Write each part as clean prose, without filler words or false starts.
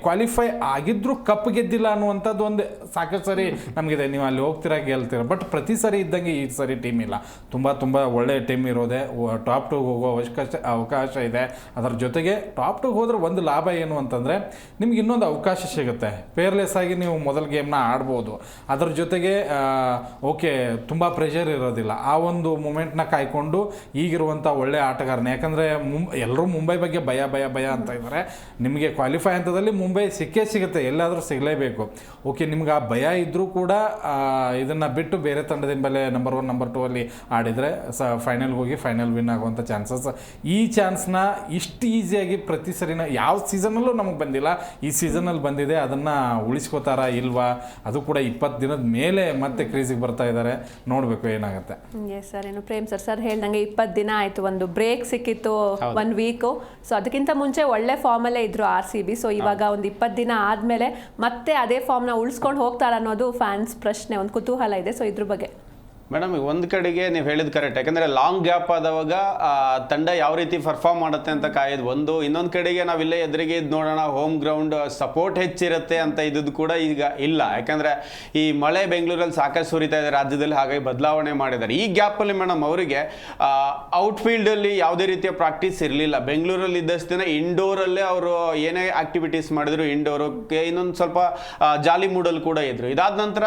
Qualify ಆಗಿದ್ರು cup ಗೆದ್ದಿಲ್ಲ ಅನ್ನುವಂಥದ್ದು ಒಂದು ಸಾಕಷ್ಟು ಸರಿ ನಮಗಿದೆ. ನೀವು ಅಲ್ಲಿ ಹೋಗ್ತೀರಾ ಗೆಲ್ತೀರ, ಬಟ್ ಪ್ರತಿ ಸರಿ ಇದ್ದಂಗೆ ಈ ಸರಿ ಟೀಮ್ ಇಲ್ಲ. ತುಂಬ ಒಳ್ಳೆ ಟೀಮ್ ಇರೋದೆ, ಟಾಪ್ 2 ಹೋಗೋ ಅವಕಾಶ ಇದೆ. ಅದರ ಜೊತೆಗೆ ಟಾಪ್ 2 ಹೋದ್ರೆ ಒಂದು ಲಾಭ ಏನು ಅಂತಂದರೆ ನಿಮ್ಗೆ ಇನ್ನೊಂದು ಅವಕಾಶ ಸಿಗುತ್ತೆ. ಪೇರ್ಲೆಸ್ ಆಗಿ ನೀವು ಮೊದಲ ಗೇಮ್ನ ಆಡ್ಬೋದು. ಅದರ ಜೊತೆಗೆ ಓಕೆ ತುಂಬ ಪ್ರೆಷರ್ ಇರೋದಿಲ್ಲ. ಆ ಒಂದು ಮೂಮೆಂಟ್ನ ಕಾಯ್ಕೊಂಡು ಈಗಿರುವಂಥ ಒಳ್ಳೆ ಆಟಗಾರನೇ, ಯಾಕಂದರೆ ಎಲ್ಲರೂ ಮುಂಬೈ ಬಗ್ಗೆ ಭಯ ಅಂತ ಇದ್ದಾರೆ. ನಿಮಗೆ ಕ್ವಾಲಿಫೈ ಹಂತದಲ್ಲಿ ಮುಂಬೈ ಸಿಗುತ್ತೆ, ಎಲ್ಲಾದರೂ ಸಿಗಲೇಬೇಕು. ಓಕೆ, ನಿಮ್ಗೆ ಆ ಭಯ ಇದ್ದರೂ ಕೂಡ ಇದನ್ನು ಬಿಟ್ಟು ಬೇರೆ ತಂಡದ ಮೇಲೆ ನಂಬರ್ 1 ನಂಬರ್ 2 ಅಲ್ಲಿ ಆಡಿದರೆ ಫೈನಲ್ಗೆ ಹೋಗಿ ಫೈನಲ್ ವಿನ್ ಆಗುವಂಥ ಚಾನ್ಸಸ್. ಈ ಚಾನ್ಸ್ನ ಇಷ್ಟು ಈಸಿಯಾಗಿ ಪ್ರತಿ ಸರಿನ ಯಾವ ಸೀಸನಲ್ಲೂ ನಮಗೆ ಬಂದಿಲ್ಲ, ಈ ಸೀಸನಲ್ಲಿ ಬಂದಿದೆ. ಅದನ್ನು ಉಳಿಸ್ಕೋತಾರಾ ಇಲ್ವಾ, ಅದು ಕೂಡ 20 ದಿನದ ಮೇಲೆ ಮತ್ತೆ ಕ್ರೀಸಿಗೆ ಬರ್ತಾ ಇದ್ದಾರೆ. ನೋಡಬೇಕು ಏನಾಗುತ್ತೆ. ಎಸ್ ಸರ್, ಏನು ಪ್ರೇಮ್ ಸರ್ ಹೇಳ್ದಂಗೆ 20 ದಿನ ಆಯಿತು, ಒಂದು ಬ್ರೇಕ್ ಸಿಕ್ಕಿತ್ತು 1 ವೀಕು. ಸೊ ಅದಕ್ಕಿಂತ ಮುಂಚೆ ಒಳ್ಳೆ ಫಾರ್ಮಲ್ಲೇ ಇದ್ರು RCB. ಸೊ ಇವಾಗ ಒಂದು 20 ದಿನ ಆದಮೇಲೆ ಮತ್ತೆ ಅದೇ ಫಾರ್ಮ್ನ ಉಳಿಸ್ಕೊಂಡು ಹೋಗ್ತಾರ ಅನ್ನೋದು ಫ್ಯಾನ್ಸ್ ಪ್ರಶ್ನೆ, ಒಂದು ಕುತೂಹಲ ಇದೆ. ಸೊ ಇದ್ರ ಬಗ್ಗೆ ಮೇಡಮ್, ಒಂದು ಕಡೆಗೆ ನೀವು ಹೇಳಿದ ಕರೆಕ್ಟ್. ಯಾಕಂದರೆ ಲಾಂಗ್ ಗ್ಯಾಪ್ ಆದವಾಗ ತಂಡ ಯಾವ ರೀತಿ ಪರ್ಫಾರ್ಮ್ ಮಾಡುತ್ತೆ ಅಂತ ಕಾಯೋದು ಒಂದು. ಇನ್ನೊಂದು ಕಡೆಗೆ ನಾವಿಲ್ಲೇ ಎದುರಿಗೆ ಇದು ನೋಡೋಣ, ಹೋಮ್ ಗ್ರೌಂಡ್ ಸಪೋರ್ಟ್ ಹೆಚ್ಚಿರುತ್ತೆ ಅಂತ ಇದ್ದು ಕೂಡ ಈಗ ಇಲ್ಲ. ಯಾಕಂದರೆ ಈ ಮಳೆ ಬೆಂಗಳೂರಲ್ಲಿ ಸಾಕಷ್ಟು ಸುರಿತಾ ಇದೆ ರಾಜ್ಯದಲ್ಲಿ, ಹಾಗಾಗಿ ಬದಲಾವಣೆ ಮಾಡಿದ್ದಾರೆ. ಈ ಗ್ಯಾಪಲ್ಲಿ ಮೇಡಮ್ ಅವರಿಗೆ ಔಟ್ಫೀಲ್ಡಲ್ಲಿ ಯಾವುದೇ ರೀತಿಯ ಪ್ರಾಕ್ಟೀಸ್ ಇರಲಿಲ್ಲ. ಬೆಂಗಳೂರಲ್ಲಿ ಇದ್ದಷ್ಟು ದಿನ ಇಂಡೋರಲ್ಲೇ ಅವರು ಏನೇ ಆಕ್ಟಿವಿಟೀಸ್ ಮಾಡಿದ್ರು ಇಂಡೋರಕ್ಕೆ ಇನ್ನೊಂದು ಸ್ವಲ್ಪ ಜಾಲಿ ಮೂಡಲ್ಲಿ ಕೂಡ ಇದ್ರು. ಇದಾದ ನಂತರ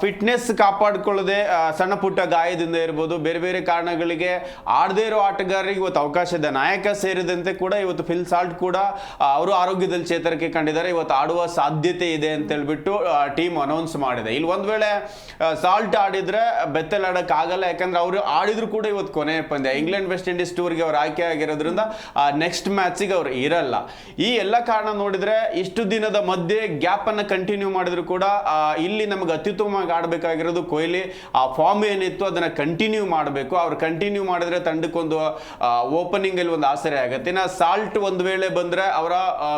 ಫಿಟ್ನೆಸ್ ಕಾಪಾಡಿಕೊಳ್ಳದೆ ಸಣ್ಣ ಪುಟ್ಟ ಗಾಯದಿಂದ ಇರ್ಬೋದು, ಬೇರೆ ಬೇರೆ ಕಾರಣಗಳಿಗೆ ಆಡದೇ ಇರೋ ಆಟಗಾರರಿಗೆ ಇವತ್ತು ಅವಕಾಶ ಇದೆ. ನಾಯಕ ಸೇರಿದಂತೆ ಕೂಡ ಇವತ್ತು ಫಿಲ್ ಸಾಲ್ಟ್ ಕೂಡ ಅವರು ಆರೋಗ್ಯದಲ್ಲಿ ಚೇತರಿಕೆ ಕಂಡಿದ್ದಾರೆ. ಇವತ್ತು ಆಡುವ ಸಾಧ್ಯತೆ ಇದೆ ಅಂತ ಹೇಳ್ಬಿಟ್ಟು ಟೀಮ್ ಅನೌನ್ಸ್ ಮಾಡಿದೆ. ಇಲ್ಲಿ ಒಂದು ವೇಳೆ ಸಾಲ್ಟ್ ಆಡಿದ್ರೆ ಬೆತ್ತಲ್ ಆಡಕ್ಕೆ ಆಗಲ್ಲ, ಯಾಕಂದ್ರೆ ಅವರು ಆಡಿದ್ರು ಕೂಡ ಇವತ್ತು ಕೊನೆಯ ಪಂದ್ಯ ಇಂಗ್ಲೆಂಡ್ ವೆಸ್ಟ್ ಇಂಡೀಸ್ ಟೂರ್ಗೆ ಅವ್ರು ಆಯ್ಕೆ ಆಗಿರೋದ್ರಿಂದ ನೆಕ್ಸ್ಟ್ ಮ್ಯಾಚಿಗೆ ಅವ್ರು ಇರಲ್ಲ. ಈ ಎಲ್ಲ ಕಾರಣ ನೋಡಿದ್ರೆ ಇಷ್ಟು ದಿನದ ಮಧ್ಯೆ ಗ್ಯಾಪ್ ಅನ್ನ ಕಂಟಿನ್ಯೂ ಮಾಡಿದ್ರು ಕೂಡ ಇಲ್ಲಿ ನಮಗೆ ಅತ್ಯುತ್ತಮವಾಗಿ ಆಡಬೇಕಾಗಿರೋದು ಕೊಹ್ಲಿ. ಆ ಫಾರ್ಮ್ ಏನಿತ್ತು ಅದನ್ನ ಕಂಟಿನ್ಯೂ ಮಾಡಬೇಕು. ಅವ್ರು ಕಂಟಿನ್ಯೂ ಮಾಡಿದ್ರೆ ತಂಡಕ್ಕೊಂದು ಓಪನಿಂಗ್ ಅಲ್ಲಿ ಒಂದು ಆಸರೆ ಆಗುತ್ತೆ. ಇನ್ನು ಸಾಲ್ಟ್ ಒಂದು ವೇಳೆ ಬಂದ್ರೆ ಅವರ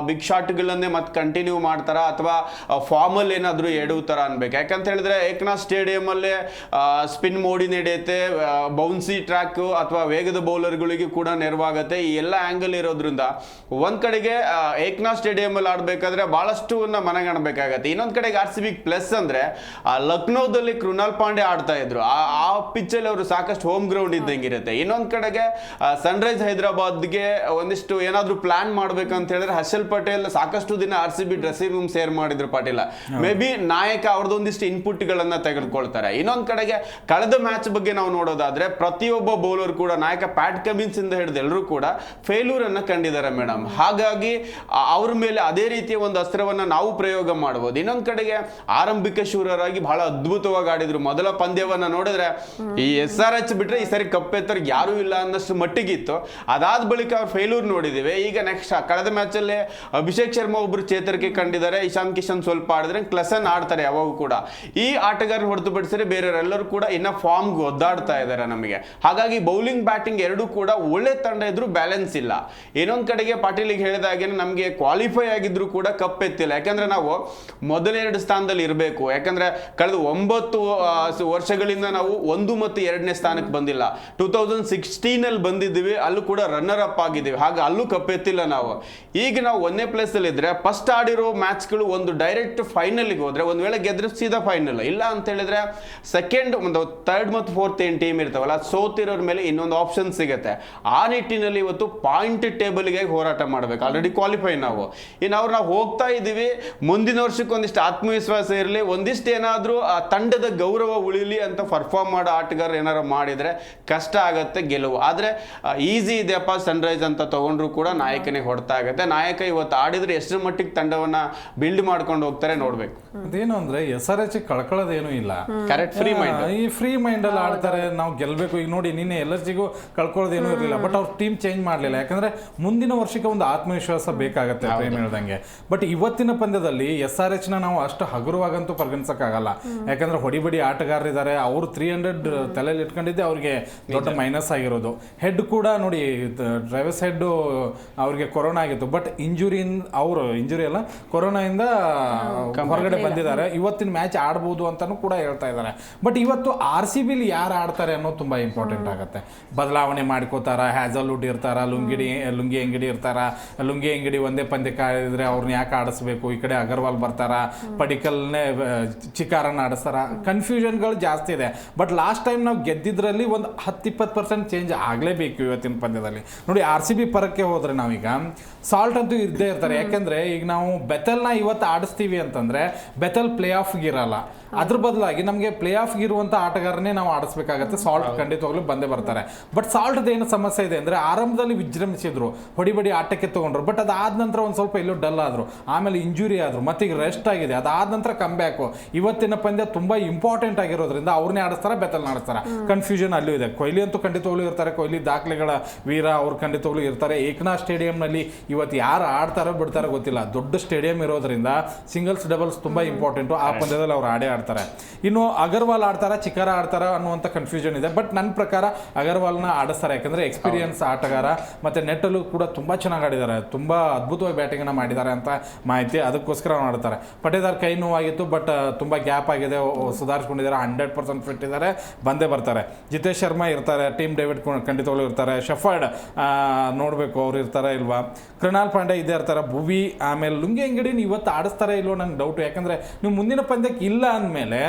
ಬಿಗ್ ಶಾಟ್ಗಳನ್ನೇ ಮತ್ತೆ ಕಂಟಿನ್ಯೂ ಮಾಡ್ತಾರ ಅಥವಾ ಫಾರ್ಮ್ ಅಲ್ಲಿ ಏನಾದ್ರು ಎಡುತ್ತಾರ ಅನ್ಬೇಕು. ಯಾಕಂತ ಹೇಳಿದ್ರೆ ಏಕನಾಥ್ ಸ್ಟೇಡಿಯಂ ಅಲ್ಲೇ ಸ್ಪಿನ್ ಮೋಡಿ ನಡೆಯುತ್ತೆ, ಬೌನ್ಸಿ ಟ್ರ್ಯಾಕ್ ಅಥವಾ ವೇಗದ ಬೌಲರ್ಗಳಿಗೆ ಕೂಡ ನೆರವಾಗುತ್ತೆ. ಈ ಎಲ್ಲ ಆಂಗಲ್ ಇರೋದ್ರಿಂದ ಒಂದ್ ಕಡೆಗೆ ಏಕನಾಥ್ ಸ್ಟೇಡಿಯಂ ಅಲ್ಲಿ ಆಡ್ಬೇಕಾದ್ರೆ ಬಹಳಷ್ಟು ಮನಗಾಣಬೇಕಾಗತ್ತೆ. ಇನ್ನೊಂದ್ ಕಡೆಗೆ RCB ಪ್ಲಸ್ ಅಂದ್ರೆ ಲಕ್ನೋದಲ್ಲಿ ಕೃಣಾಲ್ ಪಾಂಡೆ ಆಡ್ತಾ ಇದ್ರು. ಆ ಪಿಚ್ಚಲ್ಲಿ ಅವರು ಸಾಕಷ್ಟು ಹೋಮ್ ಗ್ರೌಂಡ್ ಇದ್ದಂಗಿರುತ್ತೆ. ಇನ್ನೊಂದ್ ಕಡೆಗೆ ಸನ್ರೈಸ್ ಹೈದರಾಬಾದ್ಗೆ ಒಂದಿಷ್ಟು ಏನಾದ್ರು ಪ್ಲಾನ್ ಮಾಡ್ಬೇಕಂತ ಹೇಳಿದ್ರೆ ಹರ್ಷಲ್ ಪಟೇಲ್ ಸಾಕಷ್ಟು ದಿನ RCB ಡ್ರೆಸ್ಸಿಂಗ್ ರೂಮ್ ಸೇರ್ ಮಾಡಿದ್ರು. ಪಾಟೀಲ ಮೇ ಬಿ ನಾಯಕ ಅವ್ರದ್ದೊಂದಿಷ್ಟು ಇನ್ಪುಟ್ ಗಳನ್ನ ತೆಗೆದುಕೊಳ್ತಾರೆ. ಇನ್ನೊಂದ್ ಕಡೆಗೆ ಕಳೆದ ಮ್ಯಾಚ್ ಬಗ್ಗೆ ನಾವು ನೋಡೋದಾದ್ರೆ ಪ್ರತಿಯೊಬ್ಬ ಬೌಲರ್ ಕೂಡ ನಾಯಕ ಪ್ಯಾಟ್ ಕಮಿನ್ಸ್ ಇಂದ ಹಿಡಿದು ಎಲ್ಲರೂ ಕೂಡ ಫೇಲ್ಯೂರ್ ಅನ್ನ ಕಂಡಿದ್ದಾರೆ ಮೇಡಮ್. ಹಾಗಾಗಿ ಅವ್ರ ಮೇಲೆ ಅದೇ ರೀತಿಯ ಒಂದು ಅಸ್ತ್ರವನ್ನ ನಾವು ಪ್ರಯೋಗ ಮಾಡಬಹುದು. ಇನ್ನೊಂದ್ ಕಡೆಗೆ ಆರಂಭಿಕ ಶೂರರಾಗಿ ಬಹಳ ಅದ್ಭುತವಾಗಿ ಆಡಿದ್ರು. ಮೊದಲ ಪಂದ್ಯವನ್ನ ನೋಡಿದ್ರೆ ಈ SRH ಬಿಟ್ರೆ ಈ ಸರಿ ಕಪ್ಪೆತ್ತರ್ ಯಾರು ಇಲ್ಲ ಅನ್ನಷ್ಟು ಮಟ್ಟಿಗಿತ್ತು. ಅದಾದ ಬಳಿಕ ಅವ್ರು ಫೇಲ್ಯೂರ್ ನೋಡಿದಿವಿ. ಈಗ ನೆಕ್ಸ್ಟ್ ಕಳೆದ ಮ್ಯಾಚ್ ಅಲ್ಲಿ ಅಭಿಷೇಕ್ ಶರ್ಮಾ ಒಬ್ರು ಚೇತರಿಕೆ ಕಂಡಿದ್ದಾರೆ, ಇಶಾನ್ ಕಿಶನ್ ಸ್ವಲ್ಪ ಆಡಿದ್ರೆ ಕ್ಲಸನ್ ಆಡ್ತಾರೆ ಯಾವಾಗ ಕೂಡ. ಈ ಆಟಗಾರ ಹೊರತುಪಡಿಸಿದ್ರೆ ಬೇರೆಯವರೆಲ್ಲರೂ ಕೂಡ ಇನ್ನ ಫಾರ್ಮ್ ಒದ್ದಾಡ್ತಾ ಇದ್ದಾರೆ ನಮಗೆ. ಹಾಗಾಗಿ ಬೌಲಿಂಗ್ ಬ್ಯಾಟಿಂಗ್ ಎರಡೂ ಕೂಡ ಒಳ್ಳೆ ತಂಡ ಇದ್ರು ಬ್ಯಾಲೆನ್ಸ್ ಇಲ್ಲ. ಇನ್ನೊಂದ್ ಕಡೆಗೆ ಪಾಟೀಲಿಗೆ ಹೇಳಿದ ಹಾಗೆ ನಮಗೆ ಕ್ವಾಲಿಫೈ ಆಗಿದ್ರು ಕೂಡ ಕಪ್ ಎತ್ತಿಲ್ಲ. ಯಾಕಂದ್ರೆ ನಾವು ಮೊದಲ 2 ಸ್ಥಾನದಲ್ಲಿ ಇರಬೇಕು. ಯಾಕಂದ್ರೆ ಕಳೆದ 9 ವರ್ಷಗಳಿಂದ ನಾವು 1 ಮತ್ತು 2ನೇ ಸ್ಥಾನಕ್ಕೆ ಬಂದಿಲ್ಲ. 2016 ಅಲ್ಲಿ ಬಂದಿದ್ದೀವಿ, ಅಲ್ಲೂ ಕೂಡ ರನ್ನರ್ ಅಪ್ ಆಗಿದ್ದೀವಿ. ಹಾಗೆ ಅಲ್ಲೂ ಕಪ್ಪೆತ್ತಿಲ್ಲ ನಾವು. ಈಗ ನಾವು 1ನೇ ಪ್ಲೇಸ್ ಅಲ್ಲಿ ಇದ್ರೆ ಫಸ್ಟ್ ಆಡಿರೋ ಮ್ಯಾಚ್ಗಳು ಒಂದು ಡೈರೆಕ್ಟ್ ಫೈನಲ್ಗೆ ಹೋದ್ರೆ ಒಂದ್ ವೇಳೆ ಗೆದ್ರೆ ಸೀದಾ ಫೈನಲ್, ಇಲ್ಲ ಅಂತ ಹೇಳಿದ್ರೆ ಸೆಕೆಂಡ್ ಒಂದು 3rd ಮತ್ತು 4th ಏನ್ ಟೀಮ್ ಇರ್ತಾವಲ್ಲ ಸೋತಿರೋರ್ ಮೇಲೆ ಇನ್ನೊಂದು ಆಪ್ಷನ್ ಸಿಗುತ್ತೆ. ಆ ನಿಟ್ಟಿನಲ್ಲಿ ಇವತ್ತು ಪಾಯಿಂಟ್ ಟೇಬಲ್ಗೆ ಹೋರಾಟ ಮಾಡ್ಬೇಕು. ಆಲ್ರೆಡಿ ಕ್ವಾಲಿಫೈ ನಾವು ನಾವು ಹೋಗ್ತಾ ಇದೀವಿ. ಮುಂದಿನ ವರ್ಷಕ್ಕೆ ಒಂದಿಷ್ಟು ಆತ್ಮವಿಶ್ವಾಸ ಇರಲಿ, ಒಂದಿಷ್ಟು ಏನಾದ್ರೂ ಆ ತಂಡದ ಗೌರವ ಉಳಿಲಿ ಅಂತ ಪರ್ಫಾರ್ಮ್ ಮಾಡೋ ಆಟಗಾರ ಏನಾರು ಮಾಡಿದ್ರೆ ಕಷ್ಟ ಆಗತ್ತೆ ಗೆಲುವು. ಆದ್ರೆ ಈಸಿ ಇದೆಯಪ್ಪ ಸನ್ರೈಸ್ ಅಂತ ತಗೊಂಡ್ರು ಕೂಡ ನಾಯಕನಿಗೆ ಹೊಡ್ತಾ ಆಗತ್ತೆ. ನಾಯಕ ಇವತ್ತು ಆಡಿದ್ರೆ ಎಷ್ಟರ ಮಟ್ಟಿಗೆ ತಂಡವನ್ನ ಬಿಲ್ಡ್ ಮಾಡ್ಕೊಂಡು ಹೋಗ್ತಾರೆ ನೋಡ್ಬೇಕು. ಅದೇನು ಅಂದ್ರೆ SRH ಕಳ್ಕೊಳ್ಳೋದೇನು ಇಲ್ಲ, ಕರೆಕ್ಟ್. ಫ್ರೀ ಮೈಂಡ್, ಈ ಫ್ರೀ ಮೈಂಡ್ ಅಲ್ಲಿ ಆಡ್ತಾರೆ. ನಾವು ಗೆಲ್ಬೇಕು. ಈಗ ನೋಡಿ ನಿನ್ನೆ LSGಗೂ ಕಳ್ಕೊಳ್ಳೋದೇನು ಇರಲಿಲ್ಲ, ಬಟ್ ಅವ್ರ ಟೀಮ್ ಚೇಂಜ್ ಮಾಡಲಿಲ್ಲ. ಯಾಕಂದ್ರೆ ಮುಂದಿನ ವರ್ಷಕ್ಕೆ ಒಂದು ಆತ್ಮವಿಶ್ವಾಸ ಬೇಕಾಗತ್ತೆ ಪ್ರೇಮ್ ಹೇಳ್ದಂಗೆ. ಬಟ್ ಇವತ್ತಿನ ಪಂದ್ಯದಲ್ಲಿ SRH ನಾವು ಅಷ್ಟು ಹಗುರವಾಗಂತೂ ಪರಿಗಣಿಸಕ್ಕಾಗಲ್ಲ. ಯಾಕಂದ್ರೆ ಹೊಡಿಬಡಿ ಆಟಗಾರರಿದ್ದಾರೆ, ಅವರು 300 ತಲೆಯಲ್ಲಿ ಇಟ್ಕೊಂಡಿದ್ದೆ ಅವ್ರಿಗೆ ದೊಡ್ಡ ಮೈನಸ್ ಆಗಿರೋದು. ಹೆಡ್ ಕೂಡ ನೋಡಿ, ಟ್ರಾವಿಸ್ ಹೆಡ್ ಅವ್ರಿಗೆ ಕೊರೋನಾ ಆಗಿತ್ತು, ಬಟ್ ಇಂಜುರಿ ಅಲ್ಲ, ಕೊರೋನಾಯಿಂದ ಹೊರಗಡೆ ಬಂದಿದ್ದಾರೆ. ಇವತ್ತಿನ ಮ್ಯಾಚ್ ಆಡ್ಬೋದು ಅಂತಾನು ಕೂಡ ಹೇಳ್ತಾ ಇದ್ದಾರೆ. ಬಟ್ ಇವತ್ತು RCB ಯಾರು ಆಡ್ತಾರೆ ಅನ್ನೋದು ತುಂಬಾ ಇಂಪಾರ್ಟೆಂಟ್ ಆಗುತ್ತೆ. ಬದಲಾವಣೆ ಮಾಡ್ಕೋತಾರ, ಹ್ಯಾಸಲ್ವುಡ್ ಇರ್ತಾರ, ಲುಂಗಿ ಅಂಗಡಿ ಇರ್ತಾರ. ಲುಂಗಿ ಅಂಗಡಿ ಒಂದೇ ಪಂದ್ಯ ಕಾಡಿದ್ರೆ ಅವ್ರನ್ನ ಯಾಕೆ ಆಡಿಸ್ಬೇಕು, ಈ ಕಡೆ ಅಗರ್ವಾಲ್ ಬರ್ತಾರ, ಪಡಿಕಲ್ನೇ ಚಿಕಾರನ್ನ ಆಡಿಸ್ತಾರ. ಕನ್ಫ್ಯೂಷನ್ಗಳು ಜಾಸ್ತಿ ಇದೆ. ಬಟ್ ಲಾಸ್ಟ್ ಟೈಮ್ ನಾವು ಗೆದ್ದಿದ್ರಲ್ಲಿ ಒಂದು 10-20% ಚೇಂಜ್ ಆಗಲೇಬೇಕು ಇವತ್ತಿನ ಪಂದ್ಯದಲ್ಲಿ. ನೋಡಿ RCB ಪರಕ್ಕೆ ಹೋದ್ರೆ ನಾವೀಗ ಸಾಲ್ಟ್ ಅಂತೂ ಇದ್ದೇ ಇರ್ತಾರೆ. ಯಾಕೆಂದ್ರೆ ಈಗ ನಾವು ಬೆಥಲ್ನ ಇವತ್ತು ಆಡಿಸ್ತೀವಿ ಅಂತಂದ್ರೆ ಬೆಥಲ್ ಪ್ಲೇ ಆಫ್ಗೆ ಇರಲ್ಲ. ಅದ್ರ ಬದಲಾಗಿ ನಮಗೆ ಪ್ಲೇ ಆಫ್ಗೆ ಇರುವಂಥ ಆಟಗಾರನೇ ನಾವು ಆಡಿಸ್ಬೇಕಾಗತ್ತೆ. ಸಾಲ್ಟ್ ಖಂಡಿತವಾಗ್ಲೂ ಬಂದೇ ಬರ್ತಾರೆ. ಬಟ್ ಸಾಲ್ಟ್ದು ಏನು ಸಮಸ್ಯೆ ಇದೆ ಅಂದರೆ ಆರಂಭದಲ್ಲಿ ವಿಜೃಂಭಿಸಿದ್ರು, ಹೊಡಿ ಆಟಕ್ಕೆ ತೊಗೊಂಡ್ರು. ಬಟ್ ಅದಾದ ನಂತರ ಒಂದು ಸ್ವಲ್ಪ ಎಲ್ಲೋ ಡಲ್ ಆದರು, ಆಮೇಲೆ ಇಂಜುರಿ ಆದರು, ಮತ್ತೆ ಈಗ ರೆಸ್ಟ್ ಆಗಿದೆ. ಅದಾದ ನಂತರ ಕಮ್ ಬ್ಯಾಕು. ಇವತ್ತಿನ ಪಂದ್ಯ ತುಂಬ ಇಂಪಾರ್ಟೆಂಟ್ ಆಗಿರೋದ್ರಿಂದ ಅವ್ರನ್ನೇ ಆಡಿಸ್ತಾರೆ, ಬೆಥಲ್ನ ಆಡಿಸ್ತಾರೆ. ಕನ್ಫ್ಯೂಷನ್ ಅಲ್ಲೂ ಇದೆ. ಕೊಹ್ಲಿ ಅಂತೂ ಖಂಡಿತವಾಗ್ಲೂ ಇರ್ತಾರೆ, ಕೊಹ್ಲಿ ದಾಖಲೆಗಳ ವೀರ, ಅವ್ರು ಖಂಡಿತವಾಗ್ಲೂ ಇರ್ತಾರೆ. ಏಕನಾಥ್ ಸ್ಟೇಡಿಯಂನಲ್ಲಿ ಇವತ್ತು ಯಾರು ಆಡ್ತಾರೋ ಬಿಡ್ತಾರೋ ಗೊತ್ತಿಲ್ಲ. ದೊಡ್ಡ ಸ್ಟೇಡಿಯಂ ಇರೋದ್ರಿಂದ ಸಿಂಗಲ್ಸ್ ಡಬಲ್ಸ್ ತುಂಬ ಇಂಪಾರ್ಟೆಂಟು. ಆ ಪಂದ್ಯದಲ್ಲಿ ಅವ್ರು ಆಡ್ತಾರೆ. ಇನ್ನು ಅಗರ್ವಾಲ್ ಆಡ್ತಾರ, ಚಿಕಾರ ಆಡ್ತಾರ ಅನ್ನುವಂಥ ಕನ್ಫ್ಯೂಷನ್ ಇದೆ. ಬಟ್ ನನ್ನ ಪ್ರಕಾರ ಅಗರ್ವಾಲ್ನ ಆಡಿಸ್ತಾರೆ. ಯಾಕಂದ್ರೆ ಎಕ್ಸ್ಪೀರಿಯನ್ಸ್ ಆಟಗಾರ, ಮತ್ತೆ ನೆಟ್ಟಲ್ಲೂ ಕೂಡ ತುಂಬಾ ಚೆನ್ನಾಗಿ ಆಡಿದ್ದಾರೆ, ತುಂಬಾ ಅದ್ಭುತವಾಗಿ ಬ್ಯಾಟಿಂಗ್ ಮಾಡಿದ್ದಾರೆ ಅಂತ ಮಾಹಿತಿ. ಅದಕ್ಕೋಸ್ಕರ ಆಡ್ತಾರೆ. ಪಟೇದಾರ್ ಕೈ ನೋವಾಗಿತ್ತು, ಬಟ್ ತುಂಬಾ ಗ್ಯಾಪ್ ಆಗಿದೆ, ಸುಧಾರಿಸ್ಕೊಂಡಿದ್ದಾರೆ, 100% ಫಿಟ್ ಇದ್ದಾರೆ, ಬಂದೇ ಬರ್ತಾರೆ. ಜಿತೇಶ್ ಶರ್ಮಾ ಇರ್ತಾರೆ, ಟೀಮ್ ಡೇವಿಡ್ ಖಂಡಿತವಾಗ್ಲೂ ಇರ್ತಾರೆ, ಶಫರ್ಡ್ ನೋಡಬೇಕು ಅವ್ರು ಇರ್ತಾರೆ ಇಲ್ವಾ, ಕೃಣಾಲ್ ಪಾಂಡೆ ಇದೇ ಇರ್ತಾರೆ, ಭುವಿ, ಆಮೇಲೆ ಲುಂಗಿ ಅಂಗಡಿನ ಇವತ್ತು ಆಡಿಸ್ತಾರೆ ಇಲ್ವೋ ನಂಗೆ ಡೌಟು. ಯಾಕಂದ್ರೆ ನೀವು ಮುಂದಿನ ಪಂದ್ಯಕ್ಕೆ ಇಲ್ಲ ಅಂದಮೇಲೆ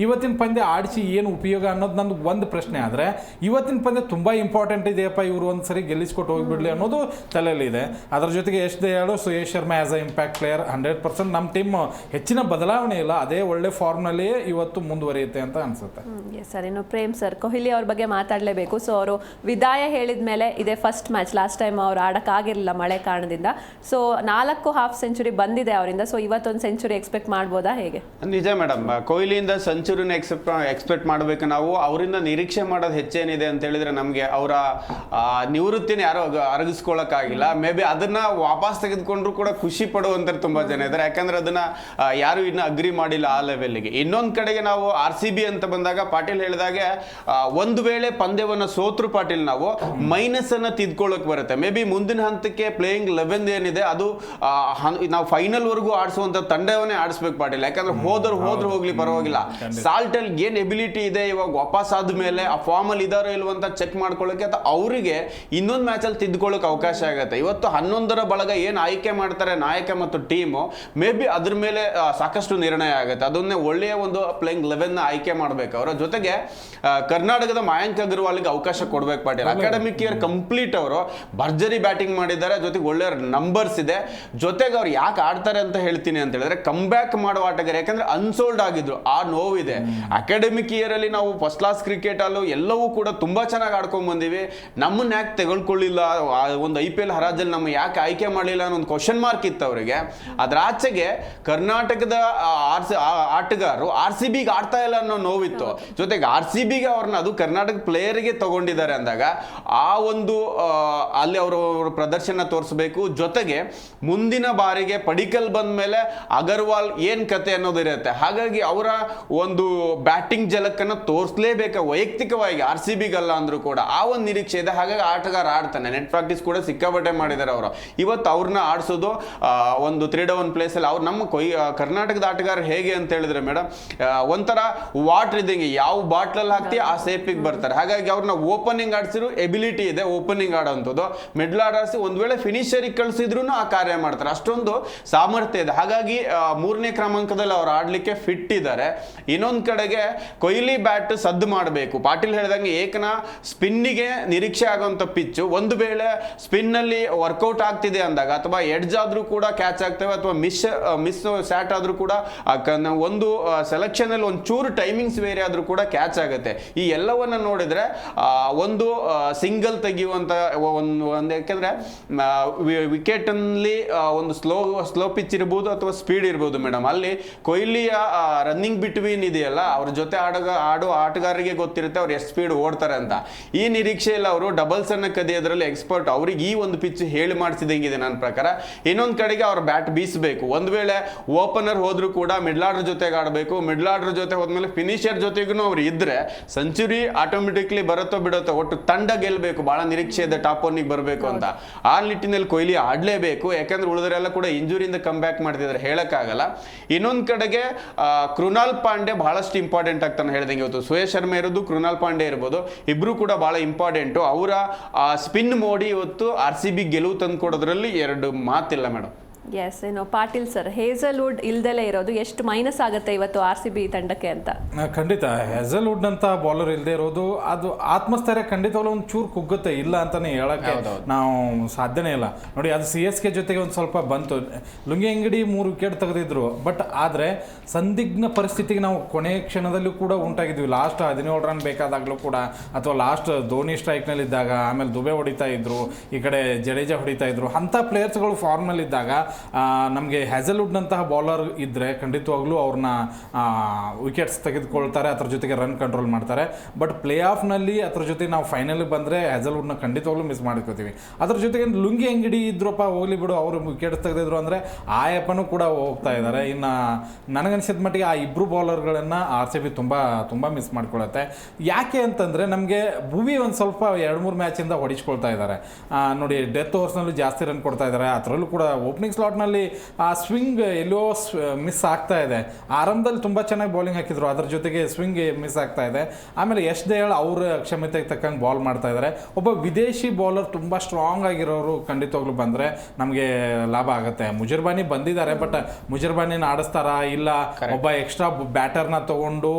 ಇವತ್ತಿನ ಪಂದ್ಯ ಆಡಿಸಿ ಏನು ಉಪಯೋಗ ಅನ್ನೋದು ನಂದು ಒಂದು ಪ್ರಶ್ನೆ. ಆದರೆ ಇವತ್ತಿನ ಪಂದ್ಯ ತುಂಬ ಇಂಪಾರ್ಟೆಂಟ್ ಇದೆಯಪ್ಪ, ಇವರು ಒಂದು ಸರಿ ಗೆಲ್ಲಿಸ್ಕೊಟ್ಟು ಹೋಗಿಬಿಡ್ಲಿ ಅನ್ನೋದು ತಲೆಯಲ್ಲಿ ಇದೆ. ಅದರ ಜೊತೆಗೆ Yash Dayal, Suyash Sharma as a impact player 100%. ನಮ್ಮ ಟೀಮ್ ಹೆಚ್ಚಿನ ಬದಲಾವಣೆ ಇಲ್ಲ, ಅದೇ ಒಳ್ಳೆ ಫಾರ್ಮ್ನಲ್ಲಿಯೇ ಇವತ್ತು ಮುಂದುವರಿಯುತ್ತೆ ಅಂತ ಅನಿಸುತ್ತೆ. ಸರ್, ಇನ್ನು ಪ್ರೇಮ್ ಸರ್, ಕೊಹ್ಲಿ ಅವ್ರ ಬಗ್ಗೆ ಮಾತಾಡಲೇಬೇಕು. ಸೊ ಅವರು ವಿದಾಯ ಹೇಳಿದ ಮೇಲೆ ಇದೇ ಫಸ್ಟ್ ಮ್ಯಾಚ್. ಲಾಸ್ಟ್ ಟೈಮ್ ಅವ್ರು ಆಡೋಕ್ಕಾಗಿರಲಿಲ್ಲ ಮಳೆ ಕಾರಣದಿಂದ. ಸೊ 4 ಹಾಫ್ ಸೆಂಚುರಿ ಬಂದಿದೆ ಅವರಿಂದ. ಸೊ ಇವತ್ತೊಂದು ಸೆಂಚುರಿ ಎಕ್ಸ್ಪೆಕ್ಟ್ ಮಾಡ್ಬೋದಾ ಹೇಗೆ? ನಿಜ ಮೇಡಮ್, ಕೊಹ್ಲಿಯಿಂದ ಸೆಂಚುರಿನ ಎಕ್ಸ್ಪೆಕ್ಟ್ ಮಾಡಬೇಕು ನಾವು. ಅವರಿಂದ ನಿರೀಕ್ಷೆ ಮಾಡೋದು ಹೆಚ್ಚೇನಿದೆ ಅಂತ ಹೇಳಿದ್ರೆ ನಮಗೆ ಅವರ ನಿವೃತ್ತಿನ ಯಾರು ಅರಗಿಸ್ಕೊಳ್ಳೋಕ್ಕಾಗಿಲ್ಲ. ಮೇ ಬಿ ಅದನ್ನ ವಾಪಸ್ ತೆಗೆದುಕೊಂಡ್ರು ಕೂಡ ಖುಷಿ ಪಡುವಂತ ತುಂಬಾ ಜನ ಇದ್ದಾರೆ. ಯಾಕಂದ್ರೆ ಅದನ್ನ ಯಾರು ಇನ್ನು ಅಗ್ರಿ ಮಾಡಿಲ್ಲ ಆ ಲೆವೆಲ್ಗೆ. ಇನ್ನೊಂದು ಕಡೆಗೆ ನಾವು RCB ಅಂತ ಬಂದಾಗ ಪಾಟೀಲ್ ಹೇಳಿದಾಗೆ ಒಂದು ವೇಳೆ ಪಂದ್ಯವನ್ನ ಸೋತ್ರು ಪಾಟೀಲ್ ನಾವು ಮೈನಸ್ ಅನ್ನ ತಿದ್ಕೊಳ್ಳೋಕೆ ಬರುತ್ತೆ. ಮೇ ಬಿ ಮುಂದಿನ ಹಂತಕ್ಕೆ ಪ್ಲೇಯಿಂಗ್ 11 ಏನಿದೆ ಅದು ನಾವು ಫೈನಲ್ ವರೆಗೂ ಆಡಿಸುವಂತ ತಂಡವನ್ನೇ ಆಡಿಸ್ಬೇಕು ಪಾಟೀಲ್. ಯಾಕಂದ್ರೆ ಹೋದ್ರು ಹೋಗ್ಲಿ ಪರವಾಗಿಲ್ಲ. ಸಾಲ್ಟ್ ಅಲ್ಲಿ ಏನ್ ಎಬಿಲಿಟಿ ಇದೆ ಇವಾಗ ವಾಪಸ್ ಆದ್ಮೇಲೆ ಆ ಫಾರ್ಮ್ ಅಲ್ಲಿ ಇದಾರೋ ಇಲ್ವಂತ ಚೆಕ್ ಮಾಡ್ಕೊಳ್ಳೋಕೆ ಅಥವಾ ಅವರಿಗೆ ಇನ್ನೊಂದು ಮ್ಯಾಚ್ ಅಲ್ಲಿ ತಿದ್ಕೊಳ್ಳೋಕೆ ಅವಕಾಶ ಆಗುತ್ತೆ. ಇವತ್ತು 11ರ ಬಳಗ ಏನ್ ಆಯ್ಕೆ ಮಾಡ್ತಾರೆ ನಾಯಕ ಮತ್ತು ಟೀಮು, ಮೇ ಬಿ ಅದ್ರ ಮೇಲೆ ಸಾಕಷ್ಟು ನಿರ್ಣಯ ಆಗುತ್ತೆ. ಅದನ್ನೇ ಒಳ್ಳೆಯ ಒಂದು ಪ್ಲೇಯಿಂಗ್ 11 ಆಯ್ಕೆ ಮಾಡ್ಬೇಕು. ಅವರ ಜೊತೆಗೆ ಕರ್ನಾಟಕದ ಮಯಾಂಕ್ ಅಗರ್ವಾಲ್ಗೆ ಅವಕಾಶ ಕೊಡ್ಬೇಕು ಪಾಟೀಲ್. ಅಕಾಡೆಮಿಕ್ ಇಯರ್ ಕಂಪ್ಲೀಟ್ ಅವರು ಭರ್ಜರಿ ಬ್ಯಾಟಿಂಗ್ ಮಾಡಿದ್ದಾರೆ, ಜೊತೆಗೆ ಒಳ್ಳೆಯ ನಂಬರ್ಸ್ ಇದೆ. ಜೊತೆಗೆ ಅವ್ರು ಯಾಕೆ ಆಡ್ತಾರೆ ಅಂತ ಹೇಳ್ತೀನಿ ಅಂತ ಹೇಳಿದ್ರೆ ಕಮ್ ಬ್ಯಾಕ್ ಮಾಡುವ ಆಟಗಾರ. ಯಾಕಂದ್ರೆ ಅನ್ಸೋಲ್ಡ್ ಆಗಿದ್ರು, ಆ ನೋವಿದೆ. ಅಕಾಡೆಮಿಕ್ ಇಯರ್ ಅಲ್ಲಿ ನಾವು ಫಸ್ಟ್ ಕ್ಲಾಸ್ ಕ್ರಿಕೆಟ್ ಅಲ್ಲೂ ಎಲ್ಲವೂ ಕೂಡ ತುಂಬಾ ಚೆನ್ನಾಗಿ ಆಡ್ಕೊಂಡ್ ಬಂದಿವಿ. ನಮ್ಮನ್ನ ಯಾಕೆ ತೆಗೆದುಕೊಳ್ಳಿಲ್ಲ, ಒಂದು IPL ಹರಾಜಲ್ಲಿ ನಮ್ಮ ಯಾಕೆ ಆಯ್ಕೆ ಮಾಡಲಿಲ್ಲ ಅನ್ನೋ ಒಂದು ಕ್ವಶನ್ ಮಾರ್ಕ್ ಇತ್ತು ಅವರಿಗೆ. ಅದ್ರ ಆಚೆಗೆ ಕರ್ನಾಟಕದ ಆಟಗಾರರು RCBಗೆ ಆಡ್ತಾ ಇಲ್ಲ ಅನ್ನೋ ನೋವಿತ್ತು. ಜೊತೆಗೆ RCBಗೆ ಅವ್ರನ್ನ ಅದು ಕರ್ನಾಟಕ ಪ್ಲೇಯರ್ಗೆ ತಗೊಂಡಿದ್ದಾರೆ ಅಂದಾಗ ಆ ಒಂದು ಅಲ್ಲಿ ಅವರು ಪ್ರದರ್ಶನ ತೋರಿಸಬೇಕು. ಜೊತೆಗೆ ಮುಂದಿನ ಬಾರಿಗೆ ಪಡಿಕಲ್ ಬಂದ ಮೇಲೆ ಅಗರ್ವಾಲ್ ಏನ್ ಕತೆ ಅನ್ನೋದಿರುತ್ತೆ. ಹಾಗಾಗಿ ಅವರ ಒಂದು ಬ್ಯಾಟಿಂಗ್ ಜಲಕ್ಕನ್ನು ತೋರಿಸಲೇಬೇಕು ವೈಯಕ್ತಿಕವಾಗಿ, RCBಗಲ್ಲ ಅಂದ್ರೂ ಕೂಡ ಆ ಒಂದು ನಿರೀಕ್ಷೆ ಇದೆ. ಹಾಗಾಗಿ ಆಟಗಾರ ಆಡ್ತಾನೆ. ನೆಟ್ ಪ್ರಾಕ್ಟೀಸ್ ಕೂಡ ಸಿಕ್ಕಾಪಟ್ಟೆ ಮಾಡಿದ್ದಾರೆ ಅವರು. ಇವತ್ತು ಅವ್ರನ್ನ ಆಡಿಸೋದು ಒಂದು 3-1 ಪ್ಲೇಸ್ ಅಲ್ಲಿ. ಅವ್ರು ನಮ್ಮ ಕರ್ನಾಟಕದ ಆಟಗಾರ ಹೇಗೆ ಅಂತ ಹೇಳಿದ್ರೆ ಮೇಡಮ್, ಒಂಥರ ವಾಟರ್ ಇದ್ದಂಗೆ, ಯಾವ ಬಾಟ್ಲಲ್ಲಿ ಹಾಕ್ತಿ ಆ ಸೇಫಿಗೆ ಬರ್ತಾರೆ. ಹಾಗಾಗಿ ಅವ್ರನ್ನ ಓಪನಿಂಗ್ ಆಡಿಸಿದ್ರು ಎಬಿಲಿಟಿ ಇದೆ ಓಪನಿಂಗ್ ಆಡೋಂಥದ್ದು. ಮಿಡ್ಲ್ ಆಡಿಸಿ ಒಂದ್ ವೇಳೆ ಫಿನಿಶರಿಗೆ ಕಳಿಸಿದ್ರು ಆ ಕಾರ್ಯ ಮಾಡ್ತಾರೆ, ಅಷ್ಟೊಂದು ಸಾಮರ್ಥ್ಯ ಇದೆ. ಹಾಗಾಗಿ 3ನೇ ಕ್ರಮಾಂಕದಲ್ಲಿ ಅವ್ರು ಆಡ್ಲಿಕ್ಕೆ ಫಿಟ್ ಇದ್ದಾರೆ. ಇನ್ನೊಂದ್ ಕಡೆಗೆ ಕೊಹ್ಲಿ ಬ್ಯಾಟ್ ಸದ್ದು ಮಾಡಬೇಕು. ಪಾಟೀಲ್ ಹೇಳಿದಂಗೆ ಏಕನ ಸ್ಪಿನ್ನಿಗೆ ನಿರೀಕ್ಷೆ ಆಗುವಂತ ಪಿಚ್. ಒಂದು ವೇಳೆ ಸ್ಪಿನ್ ಅಲ್ಲಿ ವರ್ಕೌಟ್ ಆಗ್ತಿದೆ ಅಂದಾಗ ಅಥವಾ ಎಡ್ಜ್ ಆದ್ರೂ ಕೂಡ ಕ್ಯಾಚ್ ಆಗ್ತವೆ, ಅಥವಾ ಮಿಸ್ ಸ್ಯಾಟ್ ಆದ್ರೂ ಕೂಡ ಒಂದು ಸೆಲೆಕ್ಷನ್ ಅಲ್ಲಿ ಒಂಚೂರು ಟೈಮಿಂಗ್ಸ್ ಬೇರೆ ಆದ್ರೂ ಕೂಡ ಕ್ಯಾಚ್ ಆಗುತ್ತೆ. ಈ ಎಲ್ಲವನ್ನ ನೋಡಿದ್ರೆ ಒಂದು ಸಿಂಗಲ್ ತೆಗೆಯುವಂತ ಒಂದು ಯಾಕಂದ್ರೆ ವಿಕೆಟಲ್ಲಿ ಒಂದು ಸ್ಲೋ ಪಿಚ್ ಇರ್ಬೋದು ಅಥವಾ ಸ್ಪೀಡ್ ಇರ್ಬೋದು ಮೇಡಮ್. ಅಲ್ಲಿ ಕೊಹ್ಲಿಯ ರನ್ನಿಂಗ್ ಬಿಟ್ವೀನ್ ಇದೆಯಲ್ಲ, ಅವ್ರ ಜೊತೆ ಆಡೋ ಆಟಗಾರರಿಗೆ ಗೊತ್ತಿರುತ್ತೆ ಅವ್ರು ಎಷ್ಟು ಸ್ಪೀಡ್ ಓಡ್ತಾರೆ ಅಂತ. ಈ ನಿರೀಕ್ಷೆಯಲ್ಲಿ ಅವರು ಡಬಲ್ಸ್ ಅನ್ನ ಕದಿಯೋದ್ರಲ್ಲಿ ಎಕ್ಸ್ಪರ್ಟ್. ಅವ್ರಿಗೆ ಈ ಒಂದು ಪಿಚ್ ಹೇಳಿ ಮಾಡಿಸಿದಂಗಿದೆ ನನ್ನ ಪ್ರಕಾರ. ಇನ್ನೊಂದು ಕಡೆಗೆ ಅವ್ರ ಬ್ಯಾಟ್ ಬೀಸಬೇಕು. ಒಂದು ವೇಳೆ ಓಪನರ್ ಹೋದ್ರು ಕೂಡ ಮಿಡ್ಲ್ ಆರ್ಡರ್ ಜೊತೆಗೆ ಆಡಬೇಕು. ಮಿಡ್ಲ್ ಆರ್ಡರ್ ಜೊತೆ ಹೋದ್ಮೇಲೆ ಫಿನಿಷರ್ ಜೊತೆಗೂ ಅವ್ರು ಇದ್ರೆ ಸೆಂಚುರಿ ಆಟೋಮೆಟಿಕ್ಲಿ ಬರುತ್ತೋ ಬಿಡುತ್ತೋ, ಒಟ್ಟು ತಂಡ ಗೆಲ್ಲಬೇಕು. ಬಹಳ ನಿರೀಕ್ಷೆ ಇದೆ ಟಾಪ್ ಒನ್ನಿಗೆ ಬರಬೇಕು ಅಂತ. ಆ ನಿಟ್ಟಿನಲ್ಲಿ ಕೊಹ್ಲಿ ಆಡಲೇಬೇಕು, ಯಾಕಂದ್ರೆ ಉಳಿದರೆಲ್ಲ ಕೂಡ ಇಂಜುರಿಯಿಂದ ಕಮ್ ಬ್ಯಾಕ್ ಮಾಡ್ತಿದ್ದಾರೆ, ಹೇಳಕ್ಕಾಗಲ್ಲ. ಇನ್ನೊಂದು ಕಡೆಗೆ ಕೃಣಾಲ್ ಪಾಂಡೆ ಬಹಳಷ್ಟು ಇಂಪಾರ್ಟೆಂಟ್ ಆಗ್ತಾನೆ ಹೇಳ್ದಂಗೆ. ಇವತ್ತು ಸುಯೇಶ್ ಶರ್ಮಾ ಇರೋದು, ಕೃಣಾಲ್ ಪಾಂಡೆ ಇರ್ಬೋದು, ಇಬ್ರು ಕೂಡ ಬಹಳ ಇಂಪಾರ್ಟೆಂಟು. ಅವರ ಸ್ಪಿನ್ ಮೋಡಿ ಇವತ್ತು RCB ಗೆಲುವು ತಂದು ಕೊಡೋದ್ರಲ್ಲಿ ಎರಡು ಮಾತಿಲ್ಲ ಮೇಡಮ್. ಎಸ್, ಏನು ಪಾಟೀಲ್ ಸರ್, ಹೇಸಲ್ವುಡ್ ಇಲ್ದಲೇ ಇರೋದು ಎಷ್ಟು ಮೈನಸ್ ಆಗುತ್ತೆ ಇವತ್ತು RCB ತಂಡಕ್ಕೆ ಅಂತ? ಖಂಡಿತ ಹೇಸಲ್ವುಡ್ ಅಂತ ಬೌಲರ್ ಇಲ್ಲದೆ ಇರೋದು ಅದು ಆತ್ಮಸ್ಥೈರ್ಯ ಖಂಡಿತವಾಗ್ಲೂ ಒಂದು ಚೂರು ಕುಗ್ಗುತ್ತೆ, ಇಲ್ಲ ಅಂತಾನೆ ಹೇಳಕ್ಕೆ ನಾವು ಸಾಧ್ಯನೇ ಇಲ್ಲ. ನೋಡಿ, ಅದು CSK ಜೊತೆಗೆ ಒಂದು ಸ್ವಲ್ಪ ಬಂತು. ಲುಂಗಿ ಅಂಗಡಿ 3 ವಿಕೆಟ್ ತೆಗೆದಿದ್ರು, ಬಟ್ ಆದರೆ ಸಂದಿಗ್ಧ ಪರಿಸ್ಥಿತಿಗೆ ನಾವು ಕೊನೆ ಕ್ಷಣದಲ್ಲೂ ಕೂಡ ಉಂಟಾಗಿದ್ವಿ. ಲಾಸ್ಟ್ 17 ರನ್ ಬೇಕಾದಾಗಲೂ ಕೂಡ, ಅಥವಾ ಲಾಸ್ಟ್ ಧೋನಿ ಸ್ಟ್ರೈಕ್ನಲ್ಲಿ ಇದ್ದಾಗ, ಆಮೇಲೆ ದುಬೆ ಹೊಡಿತಾ ಇದ್ರು, ಈ ಕಡೆ ಜಡೇಜಾ ಹೊಡಿತಾ ಇದ್ರು, ಅಂಥ ಪ್ಲೇಯರ್ಸ್ಗಳು ಫಾರ್ಮಲ್ಲಿ ಇದ್ದಾಗ ನಮಗೆ ಹ್ಯಾಸಲ್ವುಡ್ನಂತಹ ಬೌಲರ್ ಇದ್ದರೆ ಖಂಡಿತವಾಗ್ಲೂ ಅವ್ರನ್ನ ವಿಕೆಟ್ಸ್ ತೆಗೆದುಕೊಳ್ತಾರೆ, ಅದ್ರ ಜೊತೆಗೆ ರನ್ ಕಂಟ್ರೋಲ್ ಮಾಡ್ತಾರೆ. ಬಟ್ ಪ್ಲೇ ಆಫ್ನಲ್ಲಿ ಅದ್ರ ಜೊತೆ ನಾವು ಫೈನಲ್ಗೆ ಬಂದರೆ ಹ್ಯಾಸಲ್ವುಡ್ನ ಖಂಡಿತವಾಗ್ಲೂ ಮಿಸ್ ಮಾಡ್ಕೋತೀವಿ. ಅದ್ರ ಜೊತೆಗೆ ಲುಂಗಿ ಅಂಗಡಿ ಇದ್ರಪ್ಪ, ಹೋಗ್ಲಿ ಬಿಡು, ಅವರು ವಿಕೆಟ್ಸ್ ತೆಗೆದಿದ್ರು ಅಂದರೆ ಆಯಪ್ಪನೂ ಕೂಡ ಹೋಗ್ತಾ ಇದ್ದಾರೆ. ಇನ್ನು ನನಗನ್ಸಿದ ಮಟ್ಟಿಗೆ ಆ ಇಬ್ಬರು ಬೌಲರ್ಗಳನ್ನು RCB ತುಂಬ ಮಿಸ್ ಮಾಡ್ಕೊಳತ್ತೆ. ಯಾಕೆ ಅಂತಂದರೆ ನಮಗೆ ಭುವಿ ಒಂದು ಸ್ವಲ್ಪ 2-3 ಮ್ಯಾಚಿಂದ ಹೊಡಿಸ್ಕೊಳ್ತಾ ಇದ್ದಾರೆ. ನೋಡಿ, ಡೆತ್ ಓವರ್ಸ್ನಲ್ಲೂ ಜಾಸ್ತಿ ರನ್ ಕೊಡ್ತಾ ಇದ್ದಾರೆ. ಅದರಲ್ಲೂ ಕೂಡ ಓಪನಿಂಗ್ ಸ್ಲಾಟ್ನಲ್ಲಿ ಆ ಸ್ವಿಂಗ್ ಎಲ್ಲೋ ಮಿಸ್ ಆಗ್ತಾ ಇದೆ. ಆರಂಭದಲ್ಲಿ ತುಂಬ ಚೆನ್ನಾಗಿ ಬೌಲಿಂಗ್ ಹಾಕಿದ್ರು, ಅದ್ರ ಜೊತೆಗೆ ಸ್ವಿಂಗ್ ಮಿಸ್ ಆಗ್ತಾ ಇದೆ. ಆಮೇಲೆ ಯಶ್ ದಯಾಳ್ ಅವ್ರ ಕ್ಷಮತೆಗೆ ತಕ್ಕಂಗೆ ಬಾಲ್ ಮಾಡ್ತಾ ಇದ್ದಾರೆ. ಒಬ್ಬ ವಿದೇಶಿ ಬೌಲರ್ ತುಂಬ ಸ್ಟ್ರಾಂಗ್ ಆಗಿರೋರು ಖಂಡಿತವಾಗ್ಲೂ ಬಂದರೆ ನಮಗೆ ಲಾಭ ಆಗುತ್ತೆ. ಮುಜರ್ಬಾನಿ ಬಂದಿದ್ದಾರೆ, ಬಟ್ ಮುಜರ್ಬಾನಿನ ಆಡಿಸ್ತಾರಾ ಇಲ್ಲ ಒಬ್ಬ ಎಕ್ಸ್ಟ್ರಾ ಬ್ಯಾಟರ್ನ ತಗೊಂಡು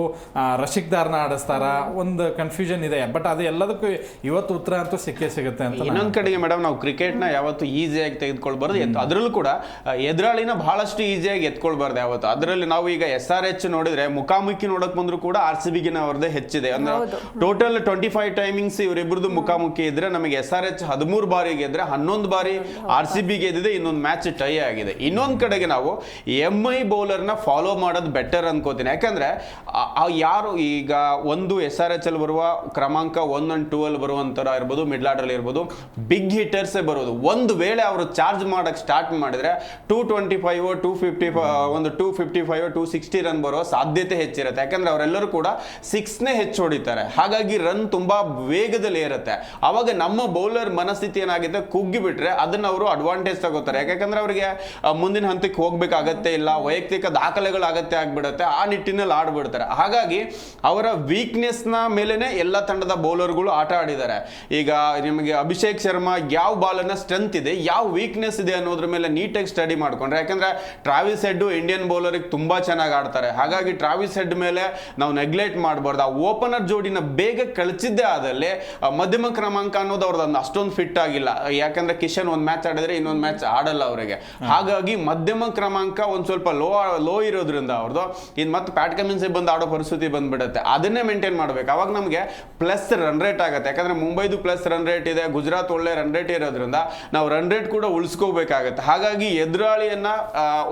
ರಶಿಕ್ ದಾರ್ನ ಆಡಿಸ್ತಾರಾ, ಒಂದು ಕನ್ಫ್ಯೂಷನ್ ಇದೆ. ಬಟ್ ಅದು ಎಲ್ಲದಕ್ಕೂ ಇವತ್ತು ಉತ್ತರ ಅಂತೂ ಸಿಗುತ್ತೆ ಅಂತ. ಇನ್ನೊಂದು ಕಡೆಗೆ ಮೇಡಮ್, ನಾವು ಕ್ರಿಕೆಟ್ನ ಯಾವತ್ತು ಈಸಿಯಾಗಿ ತೆಗೆದುಕೊಳ್ಬಾರ್ದು. ಅದರಲ್ಲೂ ಕೂಡ ಎದುರಾಳಿನ ಬಹಳಷ್ಟು ಈಸಿಯಾಗಿ ಎತ್ಕೊಳ್ಬಾರ್ದು ಯಾವತ್ತು. ಅದರಲ್ಲಿ ನಾವು ಈಗ SRH ನೋಡಿದ್ರೆ ಮುಖಾಮುಖಿ ನೋಡಕ್ ಬಂದ್ರು ಕೂಡ RCBಗೆ ಅವ್ರದ್ದೇ ಹೆಚ್ಚಿದೆ. ಅಂದ್ರೆ ಟೋಟಲ್ 25 ಟೈಮಿಂಗ್ಸ್ ಇವರಿಬ್ಬರದು ಮುಖಾಮುಖಿ ಇದ್ರೆ ನಮಗೆ SRH 13 ಬಾರಿ ಗೆದ್ರೆ 11 ಬಾರಿ RCB ಗೆದ್ದಿದೆ. ಇನ್ನೊಂದು ಮ್ಯಾಚ್ ಟೈ ಆಗಿದೆ. ಇನ್ನೊಂದು ಕಡೆಗೆ ನಾವು MI ಬೌಲರ್ನ ಫಾಲೋ ಮಾಡೋದು ಬೆಟರ್ ಅನ್ಕೋತೀನಿ. ಯಾಕಂದ್ರೆ ಯಾರು ಈಗ ಒಂದು SRH ಅಲ್ಲಿ ಬರುವ ಕ್ರಮಾಂಕ 1 and 2 ಅಲ್ಲಿ ಬರುವಂತರ ಇರ್ಬೋದು, ಮಿಡ್ಲ್ ಆರ್ಡರ್ ಅಲ್ಲಿ ಇರ್ಬೋದು, ಬಿಗ್ ಹಿಟರ್ಸೇ ಬರೋದು. ಒಂದು ವೇಳೆ ಅವರು ಚಾರ್ಜ್ ಮಾಡಕ್ ಸ್ಟಾರ್ಟ್ ಮಾಡಿದ್ರೆ 225 255 ಒಂದು 255 260 ರನ್ ಬರೋ ಸಾಧ್ಯತೆ ಹೆಚ್ಚಿರುತ್ತೆ. ಯಾಕಂದ್ರೆ ಅವರೆಲ್ಲರೂ ಕೂಡ 6ನೇ ಹೆಚ್ಚು ಹೊಡಿತಾರೆ. ಹಾಗಾಗಿ ರನ್ ತುಂಬಾ ವೇಗದಲ್ಲಿ ಇರುತ್ತೆ. ಅವಾಗ ನಮ್ಮ ಬೌಲರ್ ಮನಸ್ಥಿತಿ ಏನಾಗಿದೆ, ಕುಗ್ಗಿ ಬಿಟ್ರೆ ಅದನ್ನ ಅವರು ಅಡ್ವಾಂಟೇಜ್ ತಗೋತಾರೆ. ಯಾಕಂದ್ರೆ ಅವರಿಗೆ ಮುಂದಿನ ಹಂತಕ್ಕೆ ಹೋಗ್ಬೇಕಾಗತ್ತೆ ಇಲ್ಲ, ವೈಯಕ್ತಿಕ ದಾಖಲೆಗಳು ಅಗತ್ಯ ಆಗ್ಬಿಡುತ್ತೆ. ಆ ನಿಟ್ಟಿನಲ್ಲಿ ಆಡ್ಬಿಡ್ತಾರೆ. ಹಾಗಾಗಿ ಅವರ ವೀಕ್ನೆಸ್ ನ ಮೇಲೆನೆ ಎಲ್ಲ ತಂಡದ ಬೌಲರ್ಗಳು ಆಟ ಆಡಿದ್ದಾರೆ. ಈಗ ನಿಮಗೆ ಅಭಿಷೇಕ್ ಶರ್ಮಾ ಯಾವ ಬಾಲನ್ನ ಸ್ಟ್ರೆಂತ್ ಇದೆ, ಯಾವ ವೀಕ್ನೆಸ್ ಇದೆ ಅನ್ನೋದ್ರ ಮೇಲೆ ನೀಟಾಗಿ ಸ್ಟಡಿ ಮಾಡ್ಕೊಂಡ್ರೆ, ಯಾಕಂದ್ರೆ ಟ್ರಾವಿಸ್ ಹೆಡ್ ಇಂಡಿಯನ್ ಬೌಲರ್ಗೆ ತುಂಬಾ ಚೆನ್ನಾಗಿ ಆಡ್ತಾರೆ. ಹಾಗಾಗಿ ಟ್ರಾವಿಸ್ ಹೆಡ್ ಮೇಲೆ ನಾವು ನೆಗ್ಲೆಕ್ಟ್ ಮಾಡಬಾರ್ದು. ಆ ಓಪನರ್ ಜೋಡಿನ ಬೇಗ ಕಳಿಸಿದ್ದೇ ಆದಲ್ಲಿ ಮಧ್ಯಮ ಕ್ರಮಾಂಕ ಅನ್ನೋದು ಅವ್ರದ್ದು ಅಷ್ಟೊಂದು ಫಿಟ್ ಆಗಿಲ್ಲ. ಯಾಕಂದ್ರೆ ಕಿಶನ್ ಒಂದು ಮ್ಯಾಚ್ ಆಡಿದ್ರೆ ಇನ್ನೊಂದು ಮ್ಯಾಚ್ ಆಡಲ್ಲ ಅವರಿಗೆ. ಹಾಗಾಗಿ ಮಧ್ಯಮ ಕ್ರಮಾಂಕ ಒಂದ್ ಸ್ವಲ್ಪ ಲೋ ಇರೋದ್ರಿಂದ ಅವ್ರದ್ದು ಇದು ಮತ್ತೆ ಪ್ಯಾಟ್ ಕಮಿನ್ಸ್ ಬಂದು ಆಡೋ ಪರಿಸ್ಥಿತಿ ಬಂದ್ಬಿಡುತ್ತೆ. ಅದನ್ನೇ ಮೇಂಟೈನ್ ಮಾಡ್ಬೇಕು. ಅವಾಗ ನಮಗೆ ಪ್ಲಸ್ ರನ್ ರೇಟ್ ಆಗುತ್ತೆ. ಯಾಕಂದ್ರೆ ಮುಂಬೈದು ಪ್ಲಸ್ ರನ್ ರೇಟ್ ಇದೆ, ಗುಜರಾತ್ ಒಳ್ಳೆ ರನ್ ರೇಟ್ ಇರೋದ್ರಿಂದ ನಾವು ರನ್ ರೇಟ್ ಕೂಡ ಉಳಿಸ್ಕೋಬೇಕಾಗತ್ತೆ. ಹಾಗಾಗಿ ಎದುರಾಳಿಯನ್ನ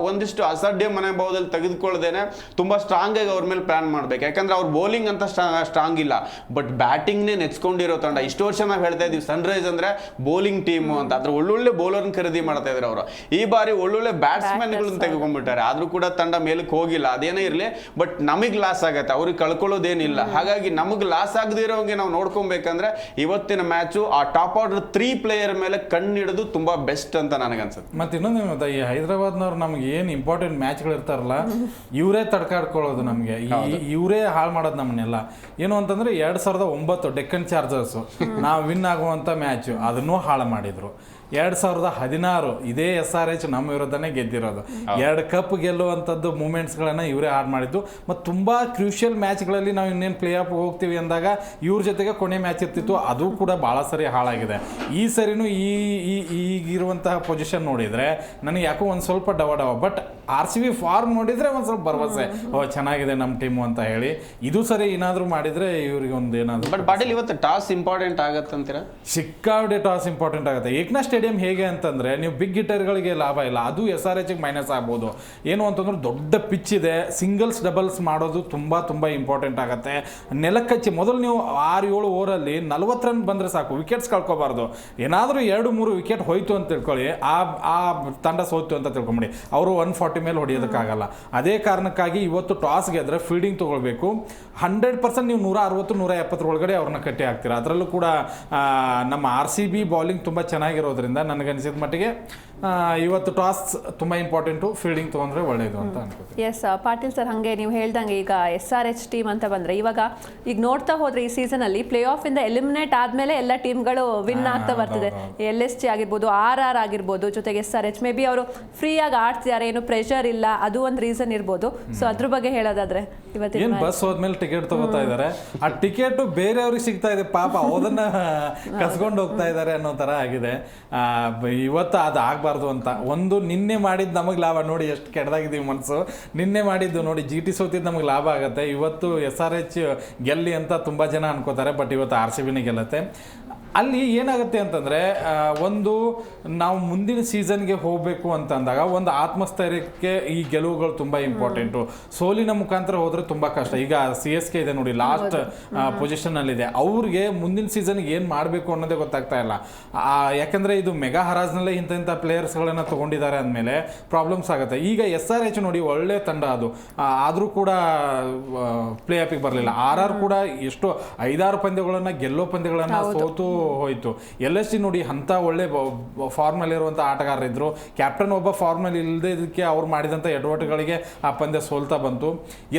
ಒಂದಿಷ್ಟು ಅಸಾಧ್ಯ ಮನೋಭಾವದಲ್ಲಿ ತೆಗೆದುಕೊಳ್ಳದೇನೆ ತುಂಬಾ ಸ್ಟ್ರಾಂಗ್ ಆಗಿ ಅವ್ರ ಮೇಲೆ ಪ್ಲಾನ್ ಮಾಡ್ಬೇಕು. ಯಾಕಂದ್ರೆ ಅವ್ರ ಬೌಲಿಂಗ್ ಅಂತ ಸ್ಟ್ರಾಂಗ್ ಇಲ್ಲ, ಬಟ್ ಬ್ಯಾಟಿಂಗ್ ನೇ ನೆಚ್ಕೊಂಡಿರೋ ತಂಡ. ಇಷ್ಟು ವರ್ಷ ನಾವು ಹೇಳ್ತಾ ಇದೀವಿ ಸನ್ರೈಸ್ ಅಂದ್ರೆ ಬೌಲಿಂಗ್ ಟೀಮ್ ಅಂತ. ಅದ್ರ ಒಳ್ಳೊಳ್ಳೆ ಬೌಲರ್ ಖರೀದಿ ಮಾಡ್ತಾ ಇದ್ರು ಅವರು. ಈ ಬಾರಿ ಒಳ್ಳೊಳ್ಳೆ ಬ್ಯಾಟ್ಸ್ಮನ್ ಗಳನ್ನ ತೆಗೆದುಕೊಂಡ್ಬಿಟ್ಟಾರೆ. ಆದ್ರೂ ಕೂಡ ತಂಡ ಮೇಲಕ್ಕೆ ಹೋಗಿಲ್ಲ. ಅದೇನೇ ಇರ್ಲಿ, ಬಟ್ ನಮಗ್ ಲಾಸ್ ಆಗತ್ತೆ, ಅವ್ರಿಗೆ ಕಳ್ಕೊಳ್ಳೋದೇನಿಲ್ಲ. ಹಾಗಾಗಿ ನಮಗ್ ಲಾಸ್ ಆಗದಿರೋಂಗೆ ನಾವು ನೋಡ್ಕೊಬೇಕಂದ್ರೆ ಇವತ್ತಿನ ಮ್ಯಾಚು ಆ ಟಾಪ್ ಆರ್ಡರ್ 3 ಪ್ಲೇಯರ್ ಮೇಲೆ ಕಣ್ಣಿಡೋದು ತುಂಬಾ ಬೆಸ್ಟ್ ಅಂತ ನನಗನ್ಸುತ್ತೆ. ಮತ್ತೆ ಇನ್ನೊಂದು ಈ ಹೈದರಾಬಾದ್ನವ್ರು ನಮ್ಗೆ ಏನು ಇಂಪಾರ್ಟೆಂಟ್ ಮ್ಯಾಚ್ಗಳು ಇರ್ತಾರಲ್ಲ, ಇವರೇ ತಡ್ಕಾಡ್ಕೊಳ್ಳೋದು, ನಮಗೆ ಇವರೇ ಹಾಳು ಮಾಡೋದು ನಮ್ಮನ್ನೆಲ್ಲ. ಏನು ಅಂತಂದ್ರೆ 2009 ಡೆಕ್ಕನ್ ಚಾರ್ಜರ್ಸ್ ನಾವು ವಿನ್ ಆಗುವಂತ ಮ್ಯಾಚ್ ಅದನ್ನೂ ಹಾಳು ಮಾಡಿದ್ರು. 2016 ಇದೇ SRH ನಮ್ಮ ವಿರುದ್ಧನೇ ಗೆದ್ದಿರೋದು. 2 ಕಪ್ ಗೆಲ್ಲುವಂಥದ್ದು ಮೂಮೆಂಟ್ಸ್ಗಳನ್ನು ಇವರೇ ಹಾಳು ಮಾಡಿದ್ದು. ಮತ್ತು ತುಂಬ ಕ್ರೂಷಿಯಲ್ ಮ್ಯಾಚ್ಗಳಲ್ಲಿ ನಾವು ಇನ್ನೇನು ಪ್ಲೇ ಆಫ್ ಹೋಗ್ತೀವಿ ಅಂದಾಗ ಇವ್ರ ಜೊತೆಗೆ ಕೊನೆ ಮ್ಯಾಚ್ ಇರ್ತಿತ್ತು, ಅದು ಕೂಡ ಭಾಳ ಸರಿ ಹಾಳಾಗಿದೆ. ಈ ಸರಿನೂ ಈಗಿರುವಂತಹ ಪೊಸಿಷನ್ ನೋಡಿದರೆ ನನಗೆ ಯಾಕೋ ಒಂದು ಸ್ವಲ್ಪ ಡವ. ಬಟ್ RCB ಫಾರ್ಮ್ ನೋಡಿದ್ರೆ ಒಂದು ಸ್ವಲ್ಪ ಭರವಸೆ ಚೆನ್ನಾಗಿದೆ ನಮ್ಮ ಟೀಮು ಅಂತ ಹೇಳಿ. ಇದು ಸರಿ ಏನಾದರೂ ಮಾಡಿದರೆ ಇವ್ರಿಗೆ ಒಂದು ಏನಾದರೂ. ಬಟ್ ಪಾಟೀಲ್ ಇವತ್ತು ಟಾಸ್ ಇಂಪಾರ್ಟೆಂಟ್ ಆಗತ್ತಂತೀರಾ? ಸಿಕ್ಕಾಪಟ್ಟೆ ಟಾಸ್ ಇಂಪಾರ್ಟೆಂಟ್ ಆಗುತ್ತೆ. ಏಕನಾಥ್ ಸ್ಟೇಡಿಯಂ ಹೇಗೆ ಅಂತಂದರೆ ನೀವು ಬಿಗ್ ಹಿಟ್ಟರ್ಗಳಿಗೆ ಲಾಭ ಇಲ್ಲ, ಅದು SRHಗೆ ಮೈನಸ್ ಆಗ್ಬೋದು. ಏನು ಅಂತಂದ್ರೆ ದೊಡ್ಡ ಪಿಚ್ ಇದೆ, ಸಿಂಗಲ್ಸ್ ಡಬಲ್ಸ್ ಮಾಡೋದು ತುಂಬ ಇಂಪಾರ್ಟೆಂಟ್ ಆಗುತ್ತೆ. ನೆಲಕ್ಕಚ್ಚಿ ಮೊದಲು ನೀವು 6-7 ಓವರಲ್ಲಿ 40 ರನ್ ಬಂದರೆ ಸಾಕು, ವಿಕೆಟ್ಸ್ ಕಳ್ಕೊಬಾರ್ದು. ಏನಾದರೂ 2-3 ವಿಕೆಟ್ ಹೋಯ್ತು ಅಂತ ತಿಳ್ಕೊಳ್ಳಿ, ಆ ತಂಡ ಸೋತು ಅಂತ ತಿಳ್ಕೊಂಬಿಡಿ, ಅವರು 140 ಮೇಲೆ ಹೊಡೆಯೋದಕ್ಕಾಗಲ್ಲ. ಅದೇ ಕಾರಣಕ್ಕಾಗಿ ಇವತ್ತು ಟಾಸ್ ಗೆದ್ರೆ ಫೀಲ್ಡಿಂಗ್ ತೊಗೊಳ್ಬೇಕು. 100% ನೀವು 160-170 ಒಳಗಡೆ ಅವ್ರನ್ನ ಕಟ್ಟಿ ಹಾಕ್ತೀರಾ. ಅದರಲ್ಲೂ ಕೂಡ ನಮ್ಮ RCB ಬೌಲಿಂಗ್ ತುಂಬ ಚೆನ್ನಾಗಿರೋದ್ರಿಂದ ನನಗನ್ಸಿದ ಮಟ್ಟಿಗೆ ಇವತ್ತು ಟಾಸ್ ತುಂಬ ಇಂಪಾರ್ಟೆಂಟು, ಫೀಲ್ಡಿಂಗ್ ತೊಗೊಂಡ್ರೆ ಒಳ್ಳೆಯದು ಅಂತ ಅನ್ಕೋತೀನಿ. ಎಸ್ ಪಾಟೀಲ್ ಸರ್, ಹಾಗೆ ನೀವು ಹೇಳ್ದಂಗೆ ಈಗ SRH ಟೀಮ್ ಅಂತ ಬಂದರೆ ಇವಾಗ ಈಗ ನೋಡ್ತಾ ಹೋದ್ರೆ ಈ ಸೀಸನಲ್ಲಿ ಪ್ಲೇ ಆಫ್ ಇಂದ ಎಲಿಮಿನೇಟ್ ಆದಮೇಲೆ ಎಲ್ಲ ಟೀಮ್ಗಳು ವಿನ್ ಆಗ್ತಾ ಬರ್ತಿದೆ. LSG ಆಗಿರ್ಬೋದು, RR ಆಗಿರ್ಬೋದು, ಜೊತೆಗೆ SRH ಮೇ ಬಿ ಅವರು ಫ್ರೀಯಾಗಿ ಆಡ್ತಿದ್ದಾರೆ, ಏನು ಪ್ರೆಷರ್ ಇಲ್ಲ, ಅದು ಒಂದು ರೀಸನ್ ಇರ್ಬೋದು. ಸೊ ಅದ್ರ ಬಗ್ಗೆ ಹೇಳೋದಾದ್ರೆ ಇವತ್ತಿನ ಏನು ಬಸ್ ಹೋದ್ಮೇಲೆ ಟಿಕೆಟ್ ತಗೋತಾ ಇದ್ದಾರೆ, ಆ ಟಿಕೆಟ್ ಬೇರೆಯವ್ರಿಗೆ ಸಿಗ್ತಾ ಇದೆ, ಪಾಪ ಅದನ್ನ ಕಸ್ಕೊಂಡು ಹೋಗ್ತಾ ಇದ್ದಾರೆ ಅನ್ನೋ ಥರ ಆಗಿದೆ. ಇವತ್ತು ಅದು ಆಗಬಾರ್ದು ಅಂತ. ಒಂದು ನಿನ್ನೆ ಮಾಡಿದ್ದು ನಮಗೆ ಲಾಭ, ನೋಡಿ ಎಷ್ಟು ಕೆಟ್ಟದಾಗಿದ್ದೀವಿ ಮನಸ್ಸು. ನಿನ್ನೆ ಮಾಡಿದ್ದು ನೋಡಿ GT ಸೋತಿದ್ದು ನಮಗೆ ಲಾಭ ಆಗುತ್ತೆ. ಇವತ್ತು SRH ಗೆಲ್ಲಿ ಅಂತ ತುಂಬ ಜನ ಅನ್ಕೋತಾರೆ, ಬಟ್ ಇವತ್ತು RCBನೇ ಗೆಲ್ಲುತ್ತೆ. ಅಲ್ಲಿ ಏನಾಗುತ್ತೆ ಅಂತಂದರೆ, ಒಂದು ನಾವು ಮುಂದಿನ ಸೀಸನ್ಗೆ ಹೋಗಬೇಕು ಅಂತಂದಾಗ ಒಂದು ಆತ್ಮಸ್ಥೈರ್ಯಕ್ಕೆ ಈ ಗೆಲುವುಗಳು ತುಂಬ ಇಂಪಾರ್ಟೆಂಟು. ಸೋಲಿನ ಮುಖಾಂತರ ಹೋದರೆ ತುಂಬ ಕಷ್ಟ. ಈಗ CSK ಇದೆ ನೋಡಿ, ಲಾಸ್ಟ್ ಪೊಸಿಷನ್ನಲ್ಲಿದೆ. ಅವ್ರಿಗೆ ಮುಂದಿನ ಸೀಸನ್ಗೆ ಏನು ಮಾಡಬೇಕು ಅನ್ನೋದೇ ಗೊತ್ತಾಗ್ತಾ ಇಲ್ಲ. ಯಾಕಂದರೆ ಇದು ಮೆಗಾ ಹರಾಜ್ನಲ್ಲೇ ಇಂಥ ಪ್ಲೇಯರ್ಸ್ಗಳನ್ನು ತೊಗೊಂಡಿದ್ದಾರೆ ಅಂದಮೇಲೆ ಪ್ರಾಬ್ಲಮ್ಸ್ ಆಗುತ್ತೆ. ಈಗ SRH ನೋಡಿ ಒಳ್ಳೆ ತಂಡ, ಅದು ಆದರೂ ಕೂಡ ಪ್ಲೇ ಆಫಿಗೆ ಬರಲಿಲ್ಲ. RR ಕೂಡ ಎಷ್ಟು 5-6 ಪಂದ್ಯಗಳನ್ನು ಗೆಲ್ಲೋ ಪಂದ್ಯಗಳನ್ನು ಸೋತು ಹೋಯಿತು. LSG ನೋಡಿ ಅಂಥ ಒಳ್ಳೆ ಫಾರ್ಮಲ್ಲಿರುವಂಥ ಆಟಗಾರರಿದ್ದರು. ಕ್ಯಾಪ್ಟನ್ ಒಬ್ಬ ಫಾರ್ಮಲ್ಲಿ ಇಲ್ಲದೆ ಇದಕ್ಕೆ ಅವ್ರು ಮಾಡಿದಂಥ ಎಡವಟ್ಟುಗಳಿಗೆ ಆ ಪಂದ್ಯ ಸೋಲ್ತಾ ಬಂತು.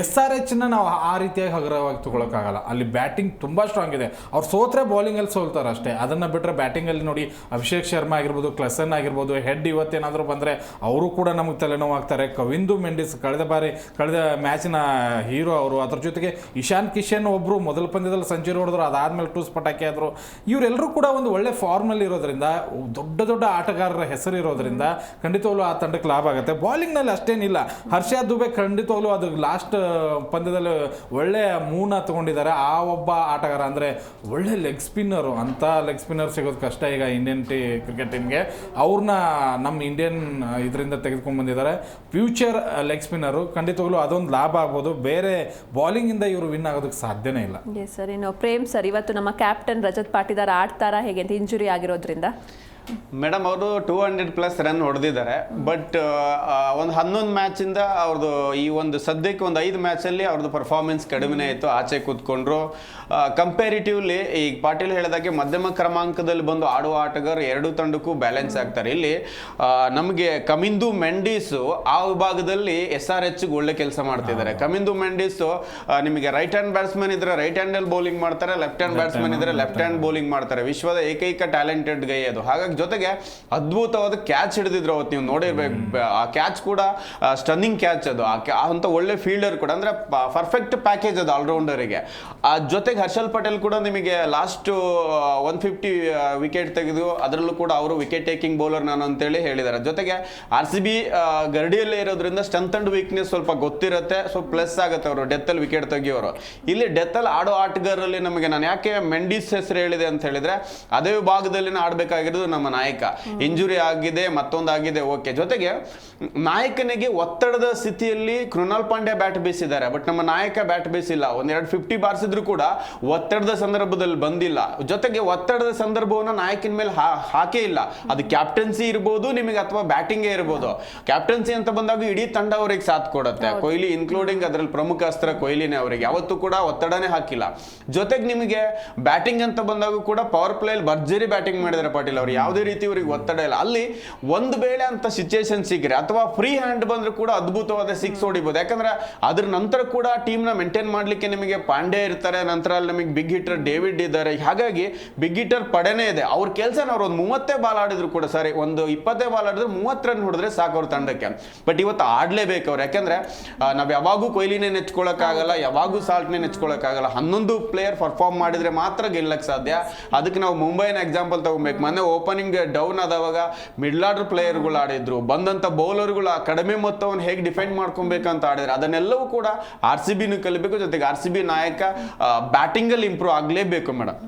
SRHನ ನಾವು ಆ ರೀತಿಯಾಗಿ ಹಗುರವಾಗಿ ತಗೊಳಕ್ಕಾಗಲ್ಲ. ಅಲ್ಲಿ ಬ್ಯಾಟಿಂಗ್ ತುಂಬ ಸ್ಟ್ರಾಂಗ್ ಇದೆ. ಅವ್ರು ಸೋತ್ರೆ ಬೌಲಿಂಗಲ್ಲಿ ಸೋಲ್ತಾರೆ ಅಷ್ಟೇ. ಅದನ್ನು ಬಿಟ್ಟರೆ ಬ್ಯಾಟಿಂಗಲ್ಲಿ ನೋಡಿ ಅಭಿಷೇಕ್ ಶರ್ಮಾ ಆಗಿರ್ಬೋದು, ಕ್ಲಸನ್ ಆಗಿರ್ಬೋದು, ಹೆಡ್ ಇವತ್ತೇನಾದರೂ ಬಂದರೆ ಅವರು ಕೂಡ ನಮಗೆ ತಲೆನೋವಾಗ್ತಾರೆ. ಕವಿಂದು ಮೆಂಡಿಸ್ ಕಳೆದ ಮ್ಯಾಚಿನ ಹೀರೋ ಅವರು. ಅದ್ರ ಜೊತೆಗೆ ಇಶಾನ್ ಕಿಶನ್ ಒಬ್ಬರು ಮೊದಲ ಪಂದ್ಯದಲ್ಲಿ ಸೆಂಚುರಿ ಹೊಡೆದ್ರು, ಅದಾದಮೇಲೆ 2 ಪಟಾಕಿ ಆದರು. ಇವರೆಲ್ಲರೂ ಕೂಡ ಒಂದು ಒಳ್ಳೆ ಫಾರ್ಮಲ್ಲಿ ಇರೋದ್ರಿಂದ, ದೊಡ್ಡ ಆಟಗಾರರ ಹೆಸರು ಇರೋದ್ರಿಂದ ಖಂಡಿತವಾಗ್ಲೂ ಆ ತಂಡಕ್ಕೆ ಲಾಭ ಆಗುತ್ತೆ. ಬಾಲಿಂಗ್ನಲ್ಲಿ ಅಷ್ಟೇನಿಲ್ಲ. ಹರ್ಷದ್ ದುಬೆ ಖಂಡಿತವಾಗ್ಲೂ ಅದು ಲಾಸ್ಟ್ ಪಂದ್ಯದಲ್ಲಿ ಒಳ್ಳೆ ಮೂನ ತಗೊಂಡಿದ್ದಾರೆ. ಆ ಒಬ್ಬ ಆಟಗಾರ ಅಂದರೆ ಒಳ್ಳೆ ಲೆಗ್ ಸ್ಪಿನ್ನರು. ಅಂಥ ಲೆಗ್ ಸ್ಪಿನ್ನರ್ ಸಿಗೋದು ಕಷ್ಟ ಈಗ ಇಂಡಿಯನ್ ಕ್ರಿಕೆಟ್ ಟೀಮ್ಗೆ. ಅವ್ರನ್ನ ನಮ್ಮ ಇಂಡಿಯನ್ ಇದರಿಂದ ತೆಗೆದುಕೊಂಡು ಬಂದಿದ್ದಾರೆ. Future leg spinner. ಖಂಡಿತವಾಗ್ಲೂ ಅದೊಂದು ಲಾಭ ಆಗ್ಬೋದು. ಬೇರೆ ಬಾಲಿಂಗಿಂದ ಇವರು ವಿನ್ ಆಗೋದಕ್ಕೆ ಸಾಧ್ಯನೇ ಇಲ್ಲ. ಸರ್, ಇನ್ನು ಪ್ರೇಮ್ ಸರ್, ಇವತ್ತು ನಮ್ಮ ಕ್ಯಾಪ್ಟನ್ ರಜತ್ ಪಾಟಿದಾರ್ ಆಡ್ತಾರಾ ಹೇಗೆ ಅಂತ, ಇಂಜುರಿ ಆಗಿರೋದ್ರಿಂದ? ಮೇಡಮ್ ಅವರು 200+ ರನ್ ಹೊಡೆದಿದ್ದಾರೆ. ಬಟ್ ಒಂದು 11 ಮ್ಯಾಚಿಂದ ಅವ್ರದ್ದು ಈ ಒಂದು ಸದ್ಯಕ್ಕೆ ಒಂದು 5 ಮ್ಯಾಚಲ್ಲಿ ಅವ್ರದ್ದು ಪರ್ಫಾರ್ಮೆನ್ಸ್ ಕಡಿಮೆನೇ ಇತ್ತು. ಆಚೆ ಕೂತ್ಕೊಂಡ್ರು. ಕಂಪ್ಯಾರಿಟಿವ್ಲಿ ಈಗ ಪಾಟೀಲ್ ಹೇಳಿದಾಗೆ ಮಧ್ಯಮ ಕ್ರಮಾಂಕದಲ್ಲಿ ಬಂದು ಆಡುವ ಆಟಗಾರರು ಎರಡೂ ತಂಡಕ್ಕೂ ಬ್ಯಾಲೆನ್ಸ್ ಆಗ್ತಾರೆ. ಇಲ್ಲಿ ನಮಗೆ ಕಮಿಂದು ಮೆಂಡೀಸು ಆ ವಿಭಾಗದಲ್ಲಿ SRHಗೆ ಒಳ್ಳೆ ಕೆಲಸ ಮಾಡ್ತಿದ್ದಾರೆ. ಕಮಿಂದು ಮೆಂಡೀಸು ನಿಮಗೆ ರೈಟ್ ಹ್ಯಾಂಡ್ ಬ್ಯಾಟ್ಸ್ಮನ್ ಇದ್ರೆ ರೈಟ್ ಹ್ಯಾಂಡಲ್ಲಿ ಬೌಲಿಂಗ್ ಮಾಡ್ತಾರೆ, ಲೆಫ್ಟ್ ಹ್ಯಾಂಡ್ ಬ್ಯಾಟ್ಸ್ಮನ್ ಇದ್ರೆ ಲೆಫ್ಟ್ ಹ್ಯಾಂಡ್ ಬೌಲಿಂಗ್ ಮಾಡ್ತಾರೆ. ವಿಶ್ವದ ಏಕೈಕ ಟ್ಯಾಲೆಂಟೆಡ್ ಗೈ ಅದು. ಹಾಗಾಗಿ ಜೊತೆಗೆ ಅದ್ಭುತವಾದ ಕ್ಯಾಚ್ ಹಿಡಿದಿದ್ರು ಅವತ್ತು, ನೀವು ನೋಡಿರ್ಬೇಕು. ಆ ಕ್ಯಾಚ್ ಕೂಡ ಸ್ಟನ್ನಿಂಗ್ ಕ್ಯಾಚ್ ಅದು. ಅಂತ ಒಳ್ಳೆ ಫೀಲ್ಡರ್ ಕೂಡ, ಅಂದ್ರೆ ಪರ್ಫೆಕ್ಟ್ ಪ್ಯಾಕೇಜ್ ಅದು ಆಲ್ರೌಂಡರಿಗೆ. ಜೊತೆಗೆ ಹರ್ಷಲ್ ಪಟೇಲ್ ಕೂಡ ನಿಮಗೆ ಲಾಸ್ಟ್ 150 ವಿಕೆಟ್ ತೆಗೆದು ಅದರಲ್ಲೂ ಕೂಡ ಅವರು ವಿಕೆಟ್ ಟೇಕಿಂಗ್ ಬೌಲರ್ ನಾನು ಅಂತೇಳಿ ಹೇಳಿದ್ದಾರೆ. ಜೊತೆಗೆ RCB ಗರ್ಡಿಯಲ್ಲೇ ಇರೋದ್ರಿಂದ ಸ್ಟ್ರೆಂತ್ ಅಂಡ್ ವೀಕ್ನೆಸ್ ಸ್ವಲ್ಪ ಗೊತ್ತಿರುತ್ತೆ. ಸೊ ಪ್ಲಸ್ ಆಗುತ್ತೆ ಅವರು ಡೆತ್ತಲ್ಲಿ ವಿಕೆಟ್ ತೆಗಿಯೋರು. ಇಲ್ಲಿ ಡೆತ್ತಲ್ಲಿ ಆಡೋ ಆಟಗಾರರಲ್ಲಿ ನಮಗೆ, ನಾನು ಯಾಕೆ ಮೆಂಡೀಸ್ ಹೆಸರು ಹೇಳಿದೆ ಅಂತ ಹೇಳಿದ್ರೆ, ಅದೇ ವಿಭಾಗದಲ್ಲಿ ಆಡಬೇಕಾಗಿರೋದು ನಮ್ಮ ನಾಯಕ. ಇಂಜುರಿ ಆಗಿದೆ, ಮತ್ತೊಂದಾಗಿದೆ, ಓಕೆ. ಜೊತೆಗೆ ನಾಯಕನಿಗೆ ಒತ್ತಡದ ಸ್ಥಿತಿಯಲ್ಲಿ ಕೃಣಾಲ್ ಪಾಂಡ್ಯ ಬ್ಯಾಟ್ ಬೀಸಿದ್ದಾರೆ, ಬಟ್ ನಮ್ಮ ನಾಯಕ ಬ್ಯಾಟ್ ಬೀಸಿಲ್ಲ. 1-2 50 ಬಾರಿಸಿದ್ರು ಕೂಡ ಒತ್ತಡದ ಸಂದರ್ಭದಲ್ಲಿ ಬಂದಿಲ್ಲ. ಜೊತೆಗೆ ಒತ್ತಡದ ಸಂದರ್ಭವನ್ನ ನಾಯಕನ ಮೇಲೆ ಹಾಕೇ ಇಲ್ಲ. ಅದು ಕ್ಯಾಪ್ಟನ್ಸಿ ಇರ್ಬೋದು ನಿಮಗೆ, ಅಥವಾ ಬ್ಯಾಟಿಂಗೇ ಇರ್ಬೋದು. ಕ್ಯಾಪ್ಟನ್ಸಿ ಅಂತ ಬಂದಾಗ ಇಡೀ ತಂಡ ಅವರಿಗೆ ಸಾಥ್ ಕೊಡುತ್ತೆ, ಕೊಹ್ಲಿ ಇನ್ಕ್ಲೂಡಿಂಗ್. ಅದರಲ್ಲಿ ಪ್ರಮುಖ ಅಸ್ತ್ರ ಕೊಹ್ಲಿನೇ. ಅವರಿಗೆ ಯಾವತ್ತೂ ಕೂಡ ಒತ್ತಡನೇ ಹಾಕಿಲ್ಲ. ಜೊತೆಗೆ ನಿಮಗೆ ಬ್ಯಾಟಿಂಗ್ ಅಂತ ಬಂದಾಗ ಕೂಡ ಪವರ್ ಪ್ಲೇ ಭರ್ಜರಿ ಬ್ಯಾಟಿಂಗ್ ಮಾಡಿದ್ದಾರೆ ಪಾಟೀಲ್ ಅವರು. ಯಾವುದೇ ರೀತಿ ಇವರಿಗೆ ಒತ್ತಡ ಇಲ್ಲ. ಅಲ್ಲಿ ಒಂದು ವೇಳೆ ಅಂತ ಸಿಚುಯೇಷನ್ ಸಿಕ್ಕರೆ ಅಥವಾ ಫ್ರೀ ಹ್ಯಾಂಡ್ ಬಂದ್ರೆ ಕೂಡ ಅದ್ಭುತವಾದ 6 ಹೊಡಿಬಹುದು. ಯಾಕಂದ್ರೆ ಅದ್ರ ನಂತರ ಕೂಡ ಟೀಮ್ ನ ಮೇಂಟೈನ್ ಮಾಡ್ಲಿಕ್ಕೆ ನಿಮಗೆ ಪಾಂಡೆ ಇರ್ತಾರೆ. ನಂತರ ಅಲ್ಲಿ ನಮಗೆ ಬಿಗ್ ಹಿಟರ್ ಡೇವಿಡ್ ಇದ್ದಾರೆ. ಹಾಗಾಗಿ ಬಿಗ್ ಹಿಟರ್ ಪಡೆನೇ ಇದೆ. ಅವ್ರ ಕೆಲಸ ಅವ್ರು ಒಂದು 30 ಬಾಲ್ ಆಡಿದ್ರು ಕೂಡ, ಸಾರಿ ಒಂದು 20 ಬಾಲ್ ಆಡಿದ್ರು 30 ರನ್ ಹೊಡೆದ್ರೆ ಸಾಕು ಅವ್ರ ತಂಡಕ್ಕೆ. ಬಟ್ ಇವತ್ತು ಆಡ್ಲೇಬೇಕು ಅವ್ರು. ಯಾಕಂದ್ರೆ ನಾವ್ ಯಾವಾಗೂ ಕೊಹ್ಲಿನೇ ನೆಚ್ಕೊಳಕ್ಕಾಗಲ್ಲ, ಯಾವಾಗೂ ಸಾಲ್ಟ್ನೇ ನೆಚ್ಕೊಳಕ್ಕಾಗಲ್ಲ. 11 ಪ್ಲೇಯರ್ ಪರ್ಫಾರ್ಮ್ ಮಾಡಿದ್ರೆ ಮಾತ್ರ ಗೆಲ್ಲಕ್ ಸಾಧ್ಯ. ಅದಕ್ಕೆ ನಾವು ಮುಂಬೈನ ಎಕ್ಸಾಂಪಲ್ ತಗೋಬೇಕು. ಮೊನ್ನೆ ಓಪನಿಂಗ್ ಗೋಯಿಂಗ್ ಡೌನ್ ಆದವಾಗ ಮಿಡ್ಲ್ ಆರ್ಡರ್ ಪ್ಲೇಯರ್ಗಳು ಆಡಿದ್ರು, ಬಂದಂತ ಬೌಲರ್ಗಳು ಆ ಕಡಿಮೆ ಮೊತ್ತವನ್ನು ಹೇಗೆ ಡಿಫೆಂಡ್ ಮಾಡ್ಕೊಬೇಕಂತ ಆಡಿದ್ರು. ಅದನ್ನೆಲ್ಲವೂ ಕೂಡ RCB ಕಲಿಬೇಕು. ಜೊತೆಗೆ RCB ನಾಯಕ ಬ್ಯಾಟಿಂಗ್ ಅಲ್ಲಿ ಇಂಪ್ರೂವ್ ಆಗ್ಲೇಬೇಕು ಮೇಡಮ್.